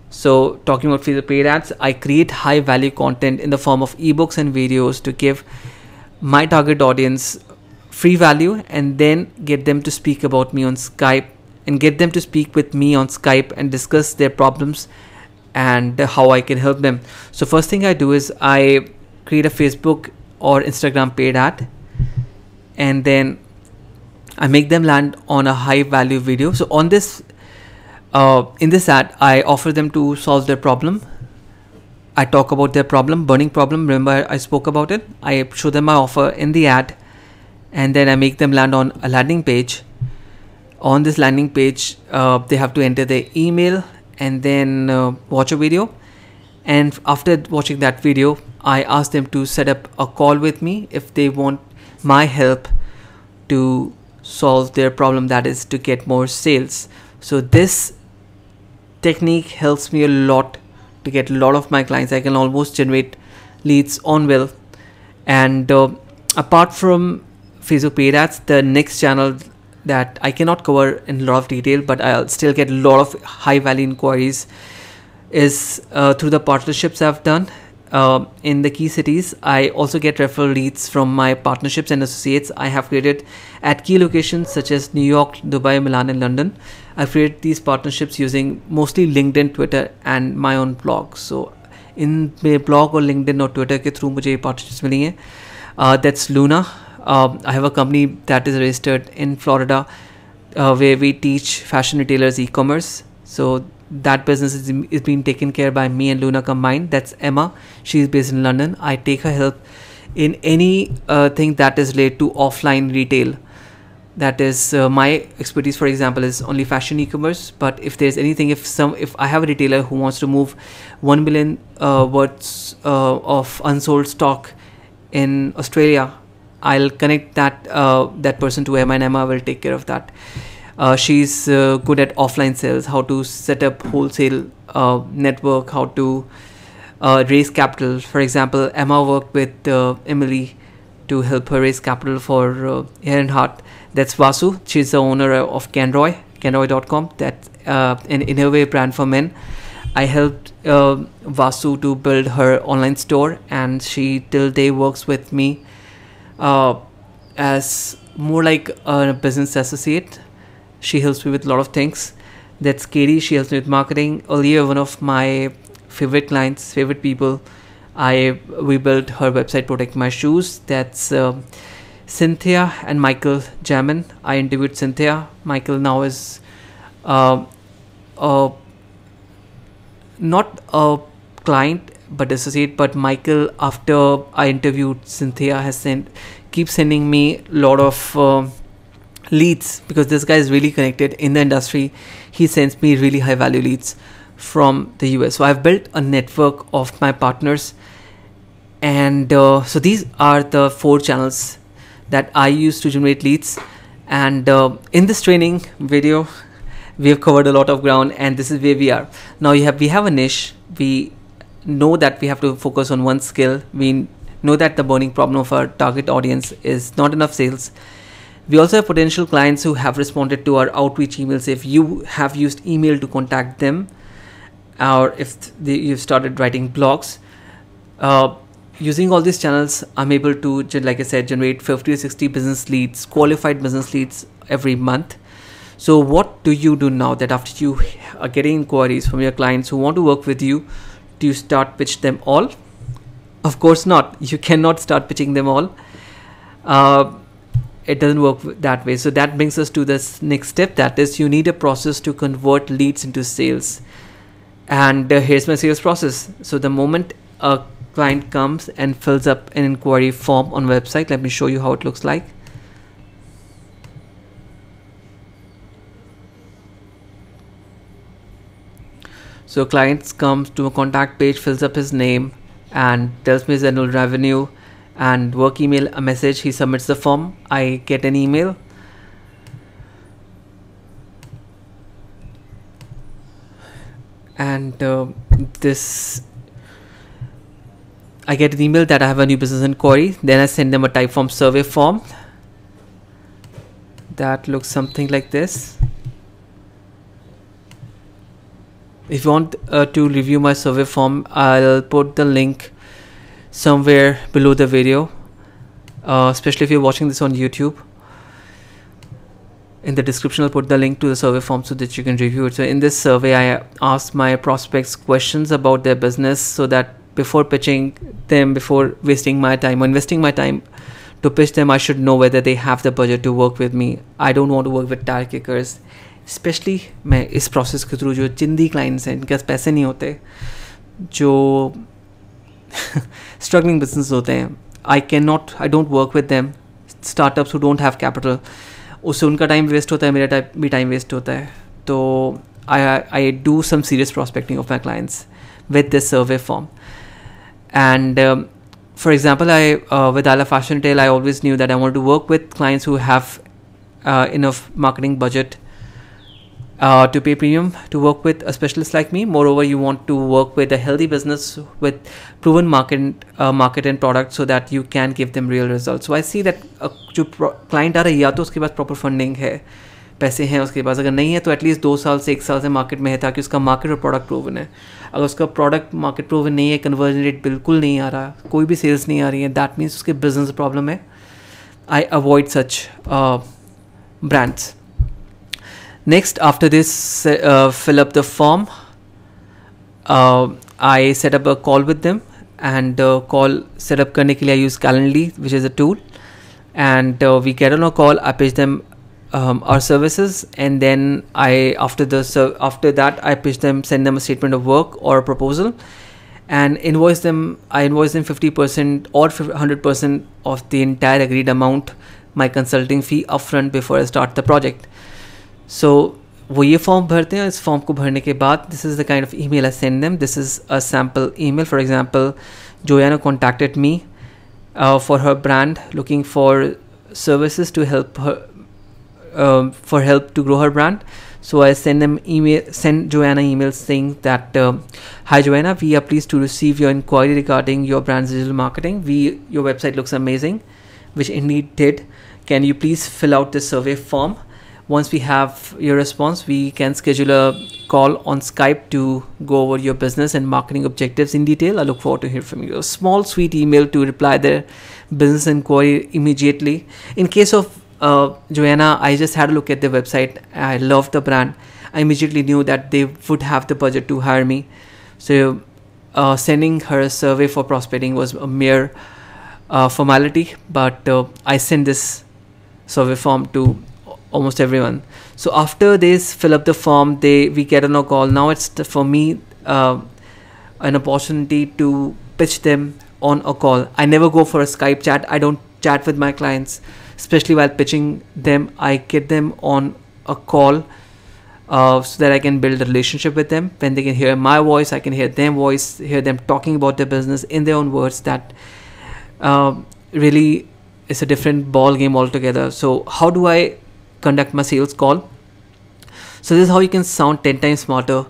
So talking about Facebook paid ads, I create high value content in the form of ebooks and videos to give my target audience free value, and then get them to speak about me on Skype, and get them to speak with me on Skype and discuss their problems and how I can help them. So first thing I do is I create a Facebook or Instagram paid ad, and then I make them land on a high value video. So on this in this ad, I offer them to solve their problem. I talk about their problem, burning problem. Remember I spoke about it. I show them my offer in the ad, and then I make them land on a landing page. On this landing page, they have to enter their email and then watch a video. And after watching that video, I ask them to set up a call with me if they want my help to solve their problem, that is to get more sales. So this technique helps me a lot to get a lot of my clients. I can almost generate leads on will. And apart from Facebook paid ads, the next channel that I cannot cover in a lot of detail, but I'll still get a lot of high value inquiries, is through the partnerships I've done in the key cities. I also get referral leads from my partnerships and associates I have created at key locations such as New York, Dubai, Milan, and London. I've created these partnerships using mostly LinkedIn, Twitter, and my own blog. So in my blog or LinkedIn or Twitter के through मुझे partnerships मिली हैं. That's Luna. I have a company that is registered in Florida where we teach fashion retailers e-commerce. So that business is being taken care by me and Luna combined. That's Emma. She's based in London. I take her help in any thing that is related to offline retail. That is my expertise, for example, is only fashion e-commerce. But if there's anything, if I have a retailer who wants to move 1 million worth of unsold stock in Australia, I'll connect that person to Emma, and Emma will take care of that. She's good at offline sales, how to set up wholesale network, how to raise capital. For example, Emma worked with Emily to help her raise capital for Hair and Heart. That's Vasu. She's the owner of Canroy.com. That's an innovative brand for men. I helped Vasu to build her online store, and she till day works with me as more like a business associate. She helps me with a lot of things. That's Katie. She helps me with marketing. Earlier, one of my favorite clients, favorite people, we built her website, Protect My Shoes. That's Cynthia and Michael Jamin. I interviewed Cynthia. Michael now is not a client but associate. But Michael, after I interviewed Cynthia, keeps sending me a lot of leads, because this guy is really connected in the industry. He sends me really high value leads from the US. So I've built a network of my partners, and so these are the 4 channels that I use to generate leads. And in this training video, we have covered a lot of ground, and this is where we are now. We have a niche. We know that we have to focus on one skill. We know that the burning problem of our target audience is not enough sales. We also have potential clients who have responded to our outreach emails. If you have used email to contact them, or if you've started writing blogs, using all these channels, I'm able to, like I said, generate 50 to 60 business leads, qualified business leads every month. So what do you do now that after you are getting inquiries from your clients who want to work with you? Do you start pitch them all? Of course not. You cannot start pitching them all. It doesn't work that way. So that brings us to this next step. That is, you need a process to convert leads into sales. And here's my sales process. So the moment a client comes and fills up an inquiry form on website, let me show you how it looks like. So client comes to a contact page, fills up his name and tells me his annual revenue and work email, a message. He submits the form. I get an email. And I get an email that I have a new business inquiry. Then I send them a type form survey form. That looks something like this. If you want to review my survey form, I'll put the link somewhere below the video, especially if you're watching this on YouTube. In the description, I'll put the link to the survey form so that you can review it. So in this survey, I asked my prospects questions about their business, so that before pitching them, before wasting my time or investing my time to pitch them, I should know whether they have the budget to work with me. I don't want to work with tire kickers. Specially मैं इस process के through जो चिंदी clients हैं, इनके पास पैसे नहीं होते, जो स्ट्रगलिंग बिजनेस होते हैं, I don't work with them. Startups who don't have capital, उससे उनका टाइम वेस्ट होता है, मेरा भी टाइम वेस्ट होता है. तो I do some serious prospecting of my clients with this survey form. And for example, with Ala Fashion Tail, I always knew that I wanted to work with clients who have enough marketing budget to pay premium to work with a specialist like me. Moreover, you want to work with a healthy business with proven market and product, so that you can give them real results. So I see that जो client आ रहा है, या तो उसके पास proper funding है, पैसे हैं उसके पास. अगर नहीं है तो एटलीस्ट 2 साल से 1 साल से मार्केट में है, ताकि उसका मार्केट और प्रोडक्ट प्रूवन है. अगर उसका प्रोडक्ट मार्केट प्रूवन नहीं है, कन्वर्जन रेट बिल्कुल नहीं आ रहा, कोई भी सेल्स नहीं आ रही है, दैट मीन्स उसके बिजनेस प्रॉब्लम है. I avoid such brands. Next, after this, fill up the form. I set up a call with them, and call set up करने के लिए I use Calendly, which is a tool. And we get on a call. I pitch them our services, and then after that I pitch them, send them a statement of work or a proposal, and invoice them. I invoice them 50% or 100% of the entire agreed amount, my consulting fee upfront, before I start the project. So वो ये form भरते हैं. इस form को भरने के बाद, this is the kind of email I send them. This is a sample email. For example, Joanna contacted me for her brand, looking for services to help her to grow her brand. So I send Joanna email saying that, hi Joanna, we are pleased to receive your inquiry regarding your brand's digital marketing. Your website looks amazing, which indeed did. Can you please fill out this survey form? Once we have your response, we can schedule a call on Skype to go over your business and marketing objectives in detail. I look forward to hear from you. A small sweet email to reply their business inquiry immediately. In case of Joanna, I just had a look at their website. I love the brand. I immediately knew that they would have the budget to hire me. So sending her a survey for prospecting was a mere formality, but I sent this survey form to almost everyone. So after they fill up the form, we get on a call. Now it's for me an opportunity to pitch them on a call. I never go for a Skype chat. I don't chat with my clients, especially while pitching them. I get them on a call so that I can build a relationship with them. When they can hear my voice, I can hear their voice, hear them talking about their business in their own words. That really is a different ball game altogether. So how do I conduct my sales call? So this is how you can sound 10 times smarter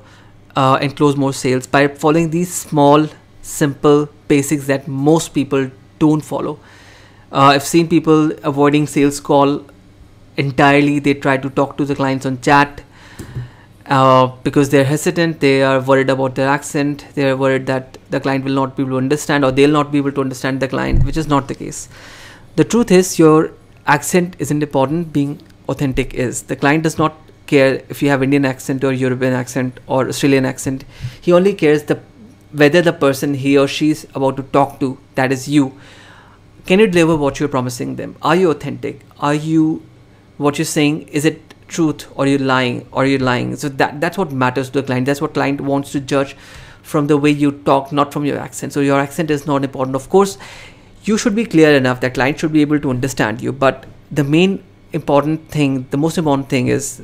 and close more sales, by following these small, simple basics that most people don't follow. I've seen people avoiding sales call entirely. They try to talk to the clients on chat because they're hesitant. They are worried about their accent. They are worried that the client will not be able to understand, or they'll not be able to understand the client, which is not the case. The truth is, your accent isn't important. Being authentic is. The client does not care if you have Indian accent or European accent or Australian accent. He only cares whether the person he or she is about to talk to, that is you, can you deliver what you're promising them? Are you authentic? What you're saying, is it truth, or you're lying? So that's what matters to the client. That's what client wants to judge from the way you talk, not from your accent. So your accent is not important. Of course, you should be clear enough that client should be able to understand you, but the most important thing is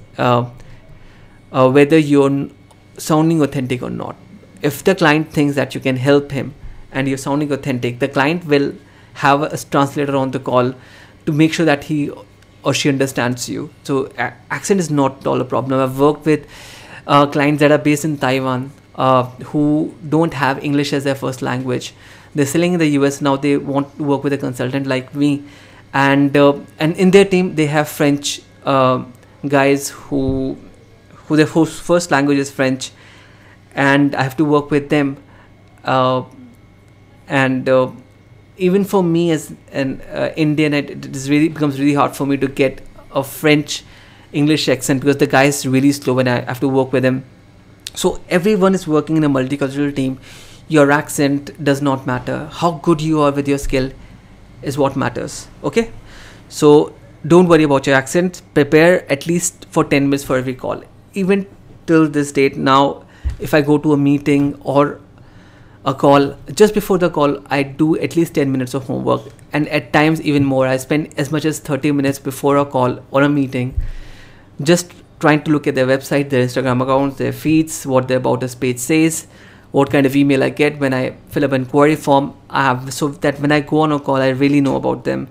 whether you're sounding authentic or not. If the client thinks that you can help him and you're sounding authentic, the client will have a translator on the call to make sure that he or she understands you. So accent is not at all a problem. I've worked with clients that are based in Taiwan who don't have English as their first language. They're selling in the US now. They want to work with a consultant like me, and in their team they have French guys who their first language is French, and I have to work with them. Even for me as an Indian, it becomes really hard for me to get a French English accent, because the guy is really slow when I have to work with him. So everyone is working in a multicultural team. Your accent does not matter. How good you are with your skill is what matters. Okay, so don't worry about your accent. Prepare at least for 10 minutes for every call. Even till this date now, if I go to a meeting or a call, just before the call I do at least 10 minutes of homework, and at times even more. I spend as much as 30 minutes before a call or a meeting just trying to look at their website, their Instagram accounts, their feeds, what their about us page says, what kind of email I get when I fill up an inquiry form. So that when I go on a call, I really know about them,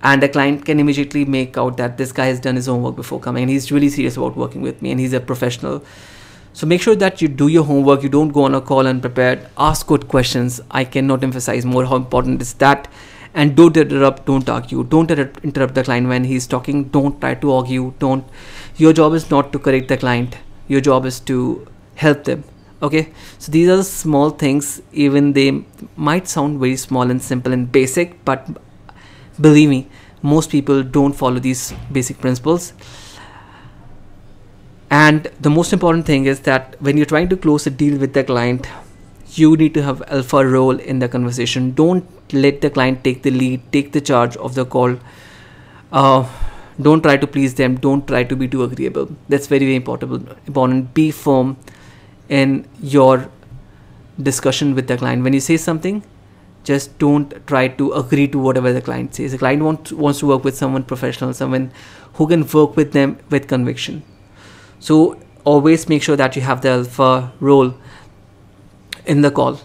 and the client can immediately make out that this guy has done his homework before coming, and he's really serious about working with me, and he's a professional. So make sure that you do your homework. You don't go on a call unprepared. Ask good questions. I cannot emphasize more how important is that. And don't interrupt, don't argue. Don't interrupt the client when he's talking. Don't try to argue. Your job is not to correct the client. Your job is to help them. Okay, so these are the small things. Even they might sound very small and simple and basic, but believe me, most people don't follow these basic principles. And the most important thing is that when you're trying to close a deal with the client, you need to have alpha role in the conversation. Don't let the client take the lead, take the charge of the call. Don't try to please them. Don't try to be too agreeable. That's very, very important. Be firm in your discussion with the client. When you say something, just don't try to agree to whatever the client says. The client wants to work with someone professional, someone who can work with them with conviction. So always make sure that you have the alpha role in the call.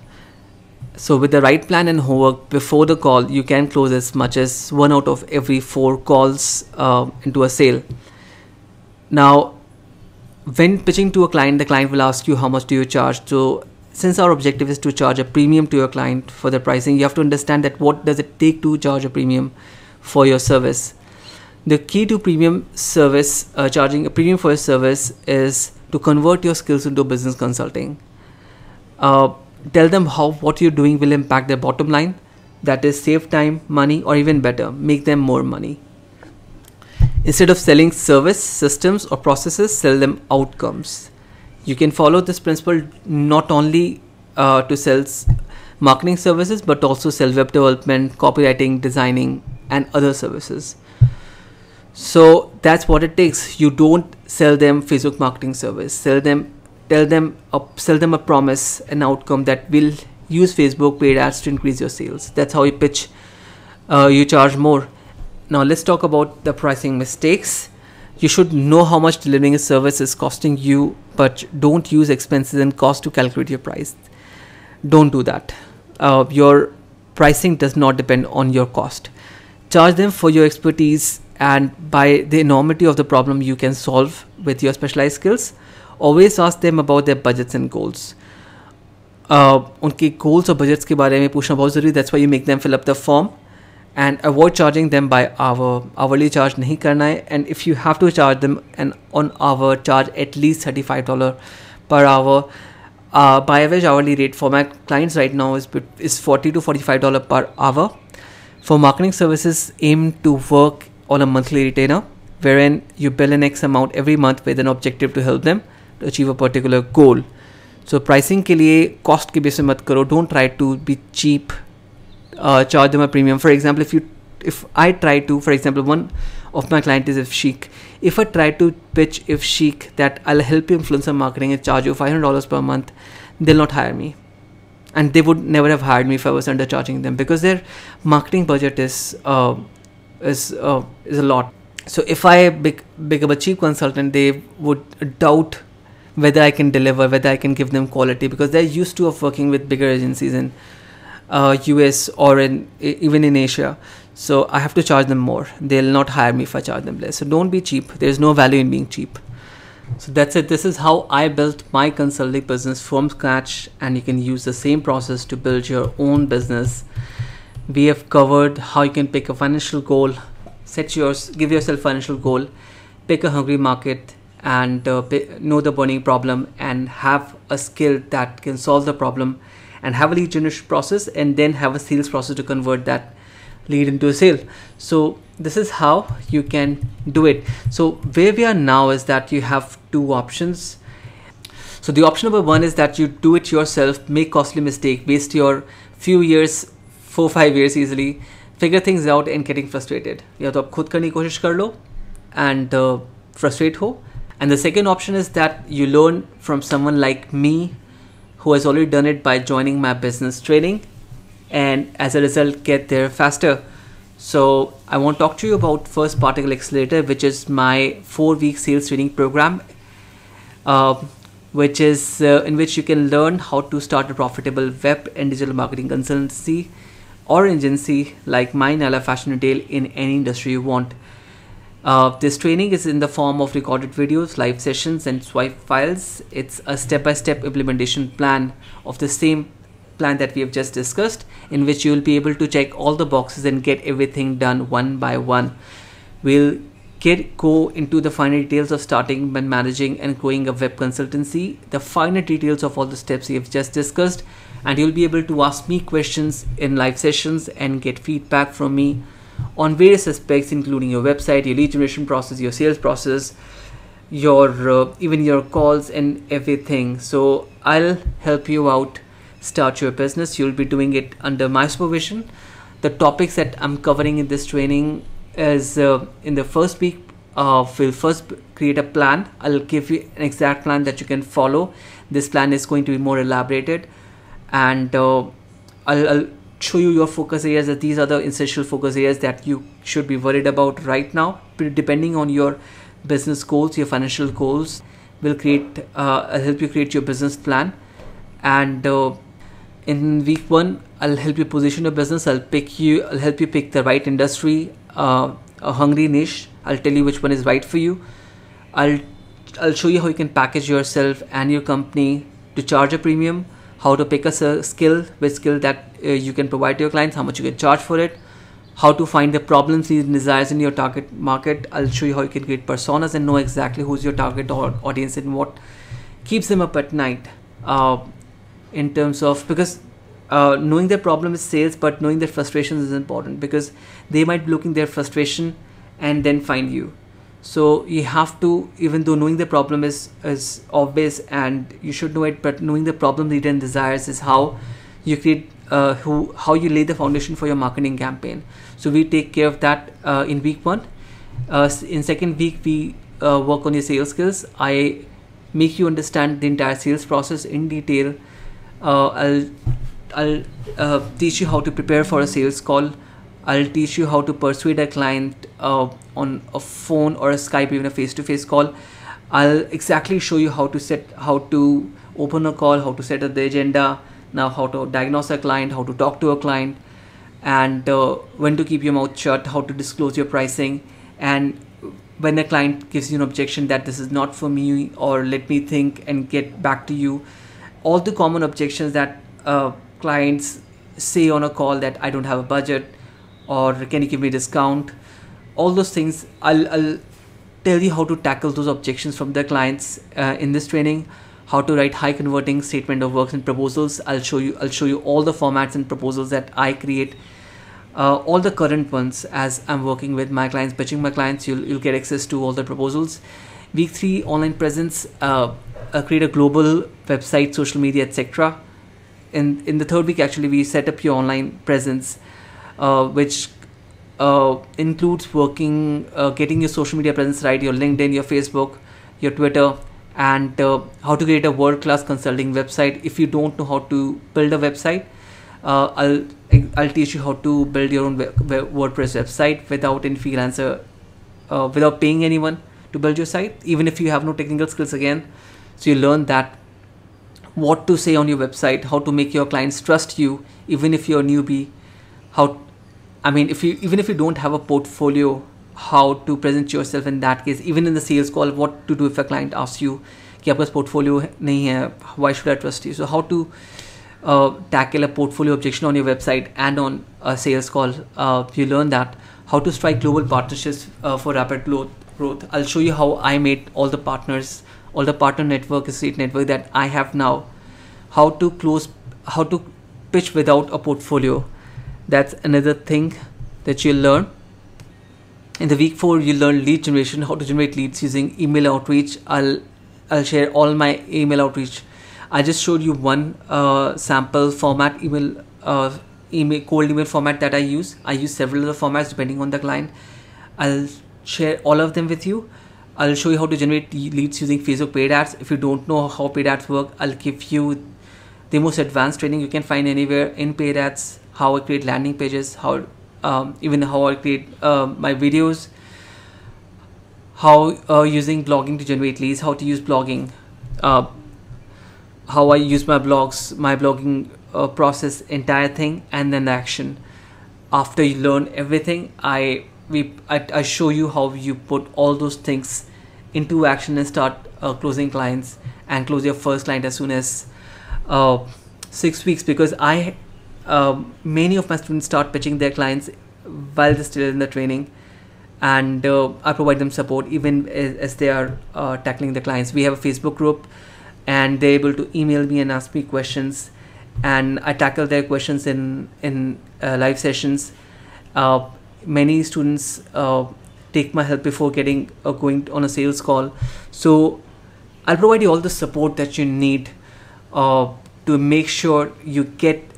So with the right plan and homework before the call, you can close as much as 1 out of every 4 calls into a sale. Now, when pitching to a client, the client will ask you how much do you charge. So since our objective is to charge a premium to your client for the pricing, you have to understand that what does it take to charge a premium for your service. The key to premium service, charging a premium for a service, is to convert your skills into business consulting. Tell them how what you're doing will impact their bottom line, that is save time, money, or even better, make them more money. Instead of selling service, systems, or processes, sell them outcomes. You can follow this principle not only to sell marketing services, but also sell web development, copywriting, designing, and other services. So that's what it takes. You don't sell them Facebook marketing service. Sell them a promise, an outcome that will use Facebook paid ads to increase your sales. That's how you pitch. You charge more. Now let's talk about the pricing mistakes. You should know how much delivering a service is costing you, but don't use expenses and cost to calculate your price. Don't do that. Your pricing does not depend on your cost. Charge them for your expertise and by the enormity of the problem you can solve with your specialized skills. Always ask them about their budgets and goals. उनके goals और budgets के बारे में पूछना बहुत ज़रूरी. That's why you make them fill up the form. And avoid charging them by hour. Hourly charge नहीं करना है. And if you have to charge them on hour, charge at least $35 per hour. By average hourly rate for my clients right now is $40 to $45 per hour. For marketing services, aim to work on a monthly retainer, wherein you bill an X amount every month with an objective to help them to achieve a particular goal. So pricing के लिए cost के base पे मत करो. Don't try to be cheap. Charge them a premium. For example, if I try to, for example, one of my clients is Chic. If I try to pitch Chic that I'll help you influencer marketing and charge you $500 per month, they'll not hire me, and they would never have hired me if I was undercharging them, because their marketing budget is a lot. So if I become a cheap consultant, they would doubt whether I can deliver, whether I can give them quality, because they're used to working with bigger agencies in US or even in Asia. So I have to charge them more. They'll not hire me if I charge them less. So don't be cheap. There's no value in being cheap. So that's it. This is how I built my consulting business from scratch, and you can use the same process to build your own business. We have covered how you can pick a financial goal, give yourself a financial goal, pick a hungry market, and know the burning problem, and have a skill that can solve the problem, and have a lead generation process, and then have a sales process to convert that lead into a sale. So this is how you can do it. So where we are now is that you have two options. So the option number one is that you do it yourself, make costly mistake, waste your few years, 4-5 years easily, figure things out and getting frustrated. या तो आप खुद करने की कोशिश कर लो and frustrate हो. And the second option is that you learn from someone like me who has already done it by joining my business training, and as a result get there faster. So I want to talk to you about First Particle Accelerator, which is my 4-week sales training program, which is in which you can learn how to start a profitable web and digital marketing consultancy or agency like mine, Ala Fashion Retail, in any industry you want. This training is in the form of recorded videos, live sessions, and swipe files. It's a step-by-step implementation plan of the same plan that we have just discussed, in which you will be able to check all the boxes and get everything done one by one. We'll go into the finer details of starting and managing and growing a web consultancy, the finer details of all the steps we have just discussed, and you'll be able to ask me questions in live sessions and get feedback from me on various aspects, including your website, your lead generation process, your sales process, your even your calls and everything. So I'll help you out start your business. You'll be doing it under my supervision. The topics that I'm covering in this training is in the first week, we'll first create a plan. I'll give you an exact plan that you can follow. This plan is going to be more elaborated, and I'll show you your focus areas, that these are the essential focus areas that you should be worried about right now. Depending on your business goals, your financial goals, will create I'll help you create your business plan. And in week 1, I'll help you position your business. I'll help you pick the right industry, a hungry niche. I'll tell you which one is right for you. I'll I'll show you how you can package yourself and your company to charge a premium, how to pick a skill that you can provide to your clients, how much you can charge for it, how to find the problems, needs and desires in your target market. I'll show you how you can create personas and know exactly who's your target audience and what keeps them up at night, in terms of, because knowing their problem is sales, but knowing their frustrations is important, because they might be looking their frustration and then find you. So you have to, even though knowing the problem is obvious and you should know it, but knowing the problem, need and desires is how you create how you lay the foundation for your marketing campaign. So we take care of that in week 1. In second week we work on your sales skills. I make you understand the entire sales process in detail. I'll teach you how to prepare for a sales call. I'll teach you how to persuade a client on a phone or a Skype, even a face-to-face call. I'll exactly show you how to open a call, how to set up the agenda, now how to diagnose a client, how to talk to a client, and when to keep your mouth shut, how to disclose your pricing, and when a client gives you an objection that this is not for me, or let me think and get back to you. All the common objections that clients say on a call, that I don't have a budget, or can you give me a discount, all those things. I'll tell you how to tackle those objections from the clients in this training. How to write high converting statement of works and proposals. I'll show you all the formats and proposals that I create, all the current ones as I'm working with my clients, pitching my clients. You'll get access to all the proposals. Week 3, online presence, create a global website, social media, etc. In the third week, actually, we set up your online presence, which includes getting your social media presence right, your LinkedIn, your Facebook, your Twitter, and how to create a world-class consulting website. If you don't know how to build a website, I'll teach you how to build your own WordPress website without any freelancer, without paying anyone to build your site, even if you have no technical skills again. So you learn that what to say on your website, how to make your clients trust you, even if you're a newbie. Even if you don't have a portfolio, how to present yourself in that case. Even in the sales call, what to do if a client asks you कि आपके पास portfolio नहीं है, why should I trust you? So how to tackle a portfolio objection on your website and on a sales call. You learn that. How to strike global partnerships for rapid growth. I'll show you how I made all the partners, all the partner network, estate network that I have now. How to pitch without a portfolio. That's another thing that you'll learn. In the week 4, you'll learn lead generation, how to generate leads using email outreach. I'll share all my email outreach. I just showed you one sample format, cold email format that I use. I use several other formats depending on the client. I'll share all of them with you. I'll show you how to generate leads using Facebook paid ads. If you don't know how paid ads work, I'll give you the most advanced training you can find anywhere in paid ads. How I create landing pages, even how I create my videos, how using blogging to generate leads, how to use blogging, how I use my blogging process, entire thing, and then the action. After you learn everything, I show you how you put all those things into action and start closing clients and close your first client as soon as 6 weeks, because many of my students start pitching their clients while they're still in the training, and I provide them support even as they are tackling the clients. We have a Facebook group, and they're able to email me and ask me questions, and I tackle their questions in live sessions. Many students take my help before going on a sales call. So I'll provide you all the support that you need to make sure you get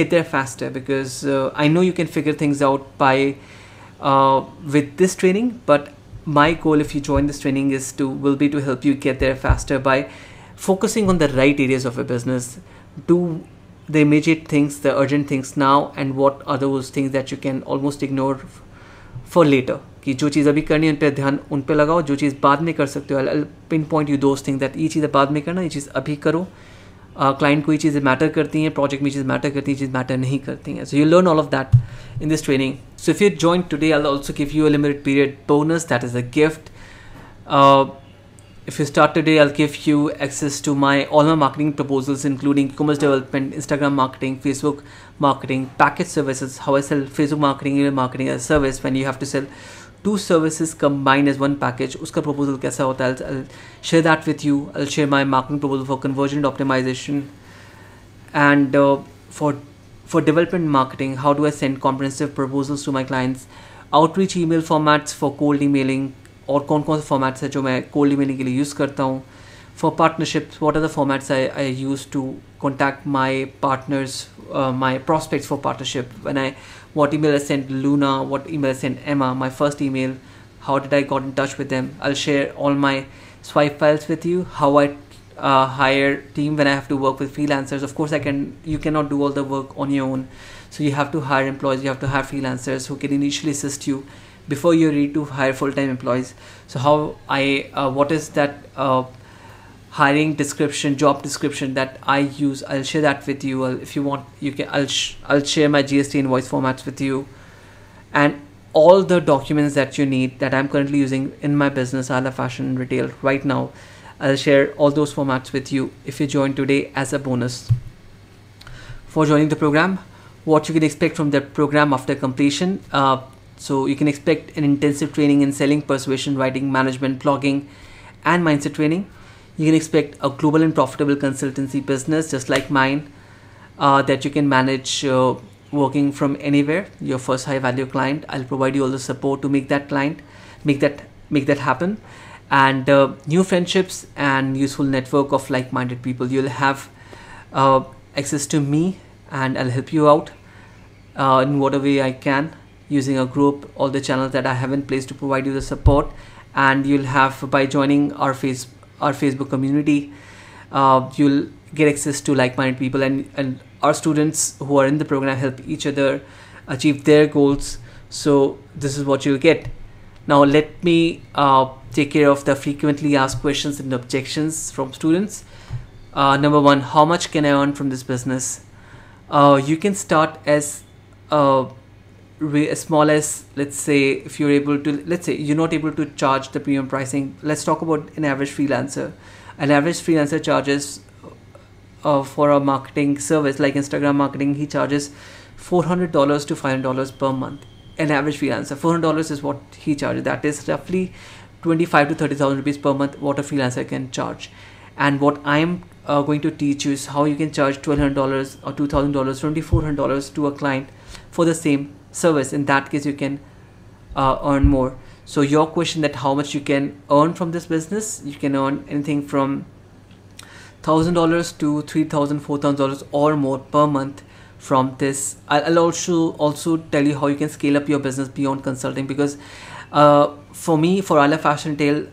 there faster, because I know you can figure things out with this training, but my goal, if you join this training, will be to help you get there faster by focusing on the right areas of your business. Do the immediate things, the urgent things now, and what are those things that you can almost ignore for later. कि जो चीज़ अभी करनी है उन पे लगाओ, जो चीज़ बाद में कर सकते हो. I'll pinpoint you those things that ये चीज़ बाद में करना, ये चीज़ अभी करो. Client को ये चीज़ें मैटर करती हैं, project में चीज़ मैटर करती हैं, चीज़ मैटर नहीं करती हैं. So you learn all of that in this training. So if you join today, I'll also give you a limited period bonus. That is a gift. If you start today, I'll give you access to all my marketing proposals, including e-commerce development, Instagram marketing, Facebook marketing, package services, how I sell Facebook marketing, email marketing as a service when you have to sell two services combined as one package. Uska proposal kaisa hota hai, I'll share that with you. I'll share my marketing proposal for conversion optimization, and for development marketing, how do I send comprehensive proposals to my clients, outreach email formats for cold emailing, और कौन कौन से formats है जो मैं cold emailing के लिए use करता हूँ. For partnerships, what are the formats I use to contact my partners, my prospects for partnership. When I what email I sent Luna, what email I sent Emma, my first email, how did I got in touch with them. I'll share all my swipe files with you, how I hire team when I have to work with freelancers. Of course you cannot do all the work on your own, so you have to hire employees, you have to hire freelancers who can initially assist you before you're ready to hire full-time employees. So how what is that hiring description, job description that I use, I'll share that with you. If you want, you can. I'll share my GST invoice formats with you, and all the documents that you need that I'm currently using in my business, Ala Fashion Retail, right now. I'll share all those formats with you if you join today as a bonus. For joining the program, what you can expect from the program after completion. So you can expect an intensive training in selling, persuasion, writing, management, blogging, and mindset training. You can expect a global and profitable consultancy business just like mine, that you can manage working from anywhere. Your first high value client, I'll provide you all the support to make that happen, and new friendships and useful network of like-minded people. You'll have access to me, and I'll help you out in whatever way I can, using a group, all the channels that I have in place to provide you the support. And you'll have, by joining our Facebook community, you'll get access to like-minded people, and our students who are in the program help each other achieve their goals. So this is what you'll get. Now let me take care of the frequently asked questions and objections from students. Number one, how much can I earn from this business? You can start as small as, let's say, if you're able to, let's say you're not able to charge the premium pricing. Let's talk about an average freelancer. An average freelancer charges for a marketing service like Instagram marketing, he charges $400 to $500 per month. An average freelancer, $400 is what he charges. That is roughly 25 to 30,000 rupees per month what a freelancer can charge. And what I'm going to teach you is how you can charge $1,200 or $2,000, $2,400 to a client for the same service. In that case, you can earn more. So your question that how much you can earn from this business, you can earn anything from $1,000 to $3,000, $4,000 or more per month from this. I'll also tell you how you can scale up your business beyond consulting, because for me, for Ala Fashion Retail,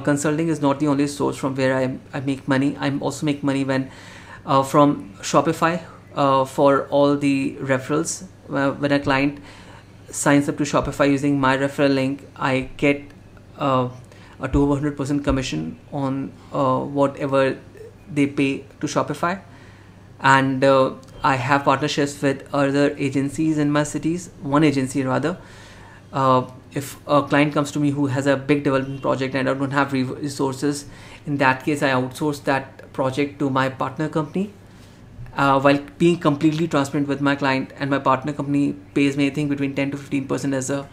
consulting is not the only source from where I make money. I also make money when from Shopify for all the referrals. When a client signs up to Shopify using my referral link, I get a 200% commission on whatever they pay to Shopify. And I have partnerships with other agencies in my cities, one agency rather. If a client comes to me who has a big development project and I don't have resources, in that case I outsource that project to my partner company, while being completely transparent with my client, and my partner company pays me anything between 10 to 15% as a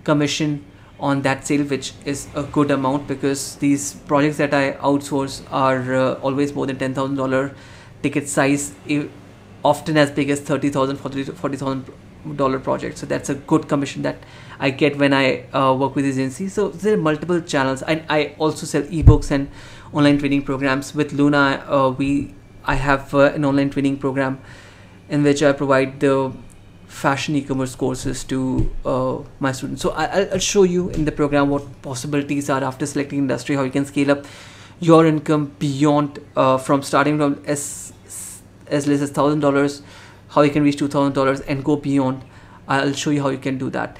commission on that sale, which is a good amount, because these projects that I outsource are always more than $10,000 ticket size, often as big as $30,000, $40,000 projects. So that's a good commission that I get when I work with agencies. So there are multiple channels, and I also sell ebooks and online training programs. With Luna, I have an online training program in which I provide the fashion e-commerce courses to my students. So I'll show you in the program what possibilities are after selecting industry, how you can scale up your income beyond, from starting from as less as $1,000, how you can reach $2,000 and go beyond. I'll show you how you can do that.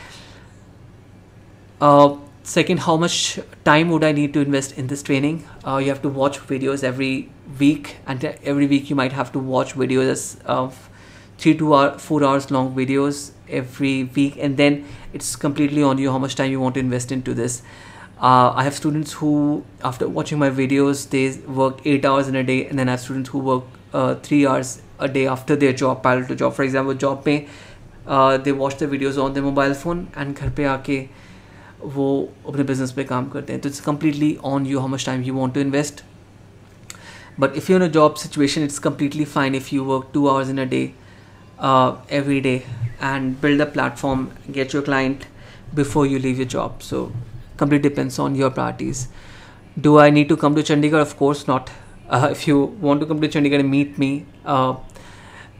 Second, how much time would I need to invest in this training? You have to watch videos every week, and every week you might have to watch videos of 3 to 4 hours long videos every week, and then it's completely on you how much time you want to invest into this. I have students who, after watching my videos, they work 8 hours in a day, and then I have students who work 3 hours a day after their job, parallel to job. For example, job पे they watch the videos on their mobile phone, and घर पे आके वो अपने business पे काम करते हैं. So it's completely on you how much time you want to invest. But if you're in a job situation, it's completely fine if you work 2 hours in a day, every day, and build a platform, get your client before you leave your job. So completely depends on your priorities. Do I need to come to Chandigarh? Of course not. If you want to come to Chandigarh and meet me,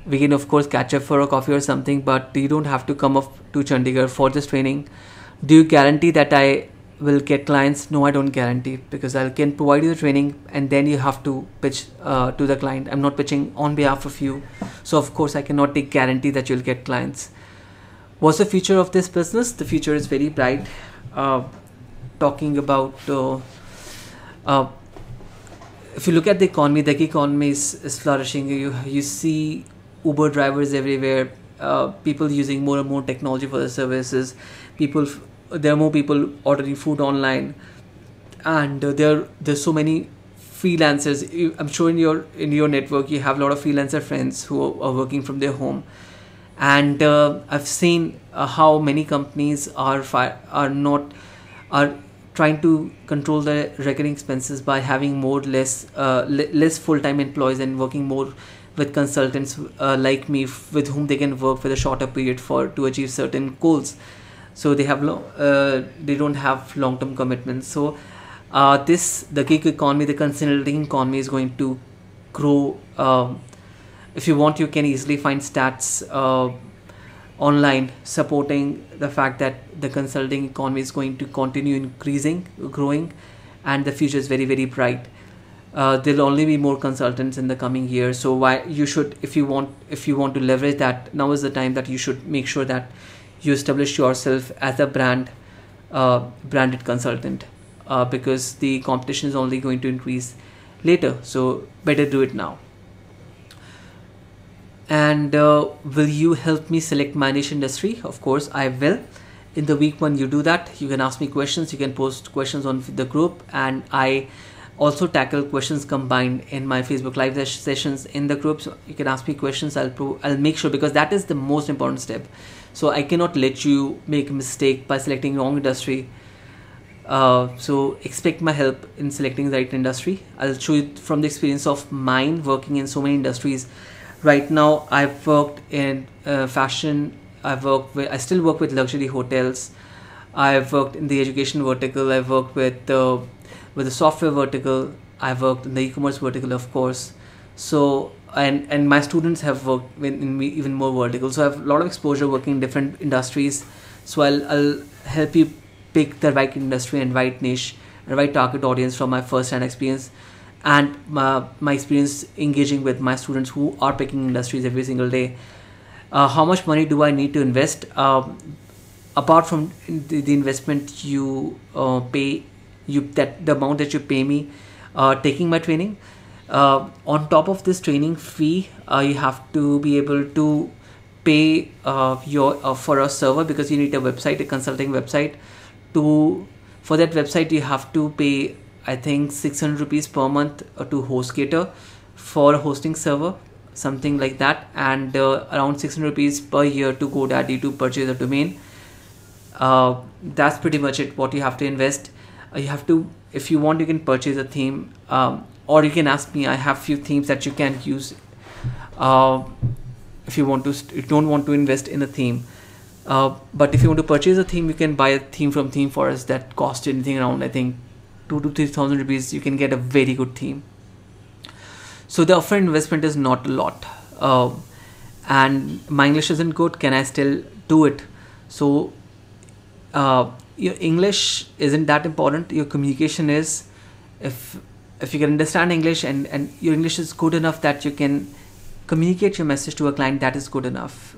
we can of course catch up for a coffee or something, but you don't have to come up to Chandigarh for this training. Do you guarantee that I will get clients? No, I don't guarantee, because I can provide you the training and then you have to pitch to the client. I'm not pitching on behalf of you, so of course I cannot take guarantee that you'll get clients. What's the future of this business? The future is very bright. Talking about if you look at the economy, the economy is flourishing. You see Uber drivers everywhere, people using more and more technology for their services. There are more people ordering food online, and there's so many freelancers. I'm sure in your network you have a lot of freelancer friends who are working from their home, and I've seen how many companies are trying to control the recurring expenses by having less full-time employees and working more with consultants like me, with whom they can work for a shorter period to achieve certain goals. So they don't have long-term commitments. So the gig economy, the consulting economy is going to grow. If you want, you can easily find stats online supporting the fact that the consulting economy is going to continue growing, and the future is very, very bright. There'll only be more consultants in the coming years. So why you should, if you want to leverage that, now is the time that you should make sure that you establish yourself as a branded consultant, because the competition is only going to increase later. So better do it now. And will you help me select my niche industry? Of course I will. In the week when you do that, you can ask me questions, you can post questions on the group, and I also tackle questions combined in my Facebook live sessions in the group. So you can ask me questions. I'll make sure, because that is the most important step. So I cannot let you make a mistake by selecting wrong industry. So expect my help in selecting the right industry. I'll show you from the experience of mine working in so many industries. Right now I've worked in fashion. I still work with luxury hotels. I've worked in the education vertical. I've worked with the software vertical. I've worked in the e-commerce vertical, of course. So and my students have worked in even more verticals. So I have a lot of exposure working in different industries. So I'll help you pick the right industry and right niche and right target audience from my first-hand experience, and my experience engaging with my students who are picking industries every single day. How much money do I need to invest? Apart from the investment you pay, the amount that you pay me taking my training, on top of this training fee, you have to be able to pay for a server, because you need a website, a consulting website. For that website you have to pay, I think, 600 rupees per month to HostGator for a hosting server, something like that, and around 600 rupees per year to GoDaddy to purchase a domain. That's pretty much it, what you have to invest. You have to, if you want, you can purchase a theme, or you can ask me. I have few themes that you can use if you don't want to invest in a theme. But if you want to purchase a theme, you can buy a theme from Theme Forest that costs anything around, I think, 2,000 to 3,000 rupees. You can get a very good theme. So the upfront investment is not a lot, and my English isn't good. Can I still do it? So your English isn't that important. Your communication is. If you can understand English and your English is good enough that you can communicate your message to a client, that is good enough.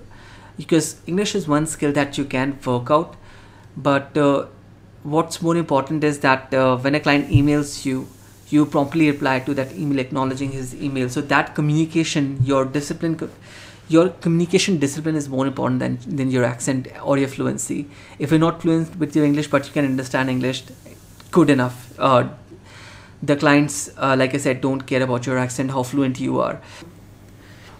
Because English is one skill that you can work out, but what's more important is that when a client emails you, you promptly reply to that email acknowledging his email. So that communication, your communication discipline is more important than your accent or your fluency. If you're not fluent with your English but you can understand English, good enough. The clients, like I said, don't care about your accent, how fluent you are.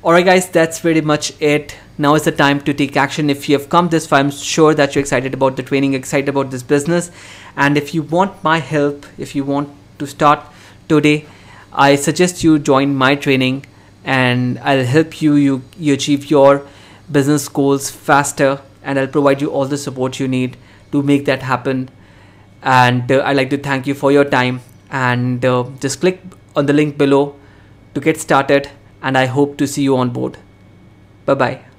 Alright guys, that's pretty much it. Now is the time to take action. If you have come this far, I'm sure that you're excited about the training, excited about this business. And if you want my help, if you want to start today, I suggest you join my training and I'll help you achieve your business goals faster, and I'll provide you all the support you need to make that happen. And I'd like to thank you for your time, and just click on the link below to get started, and I hope to see you on board. Bye bye.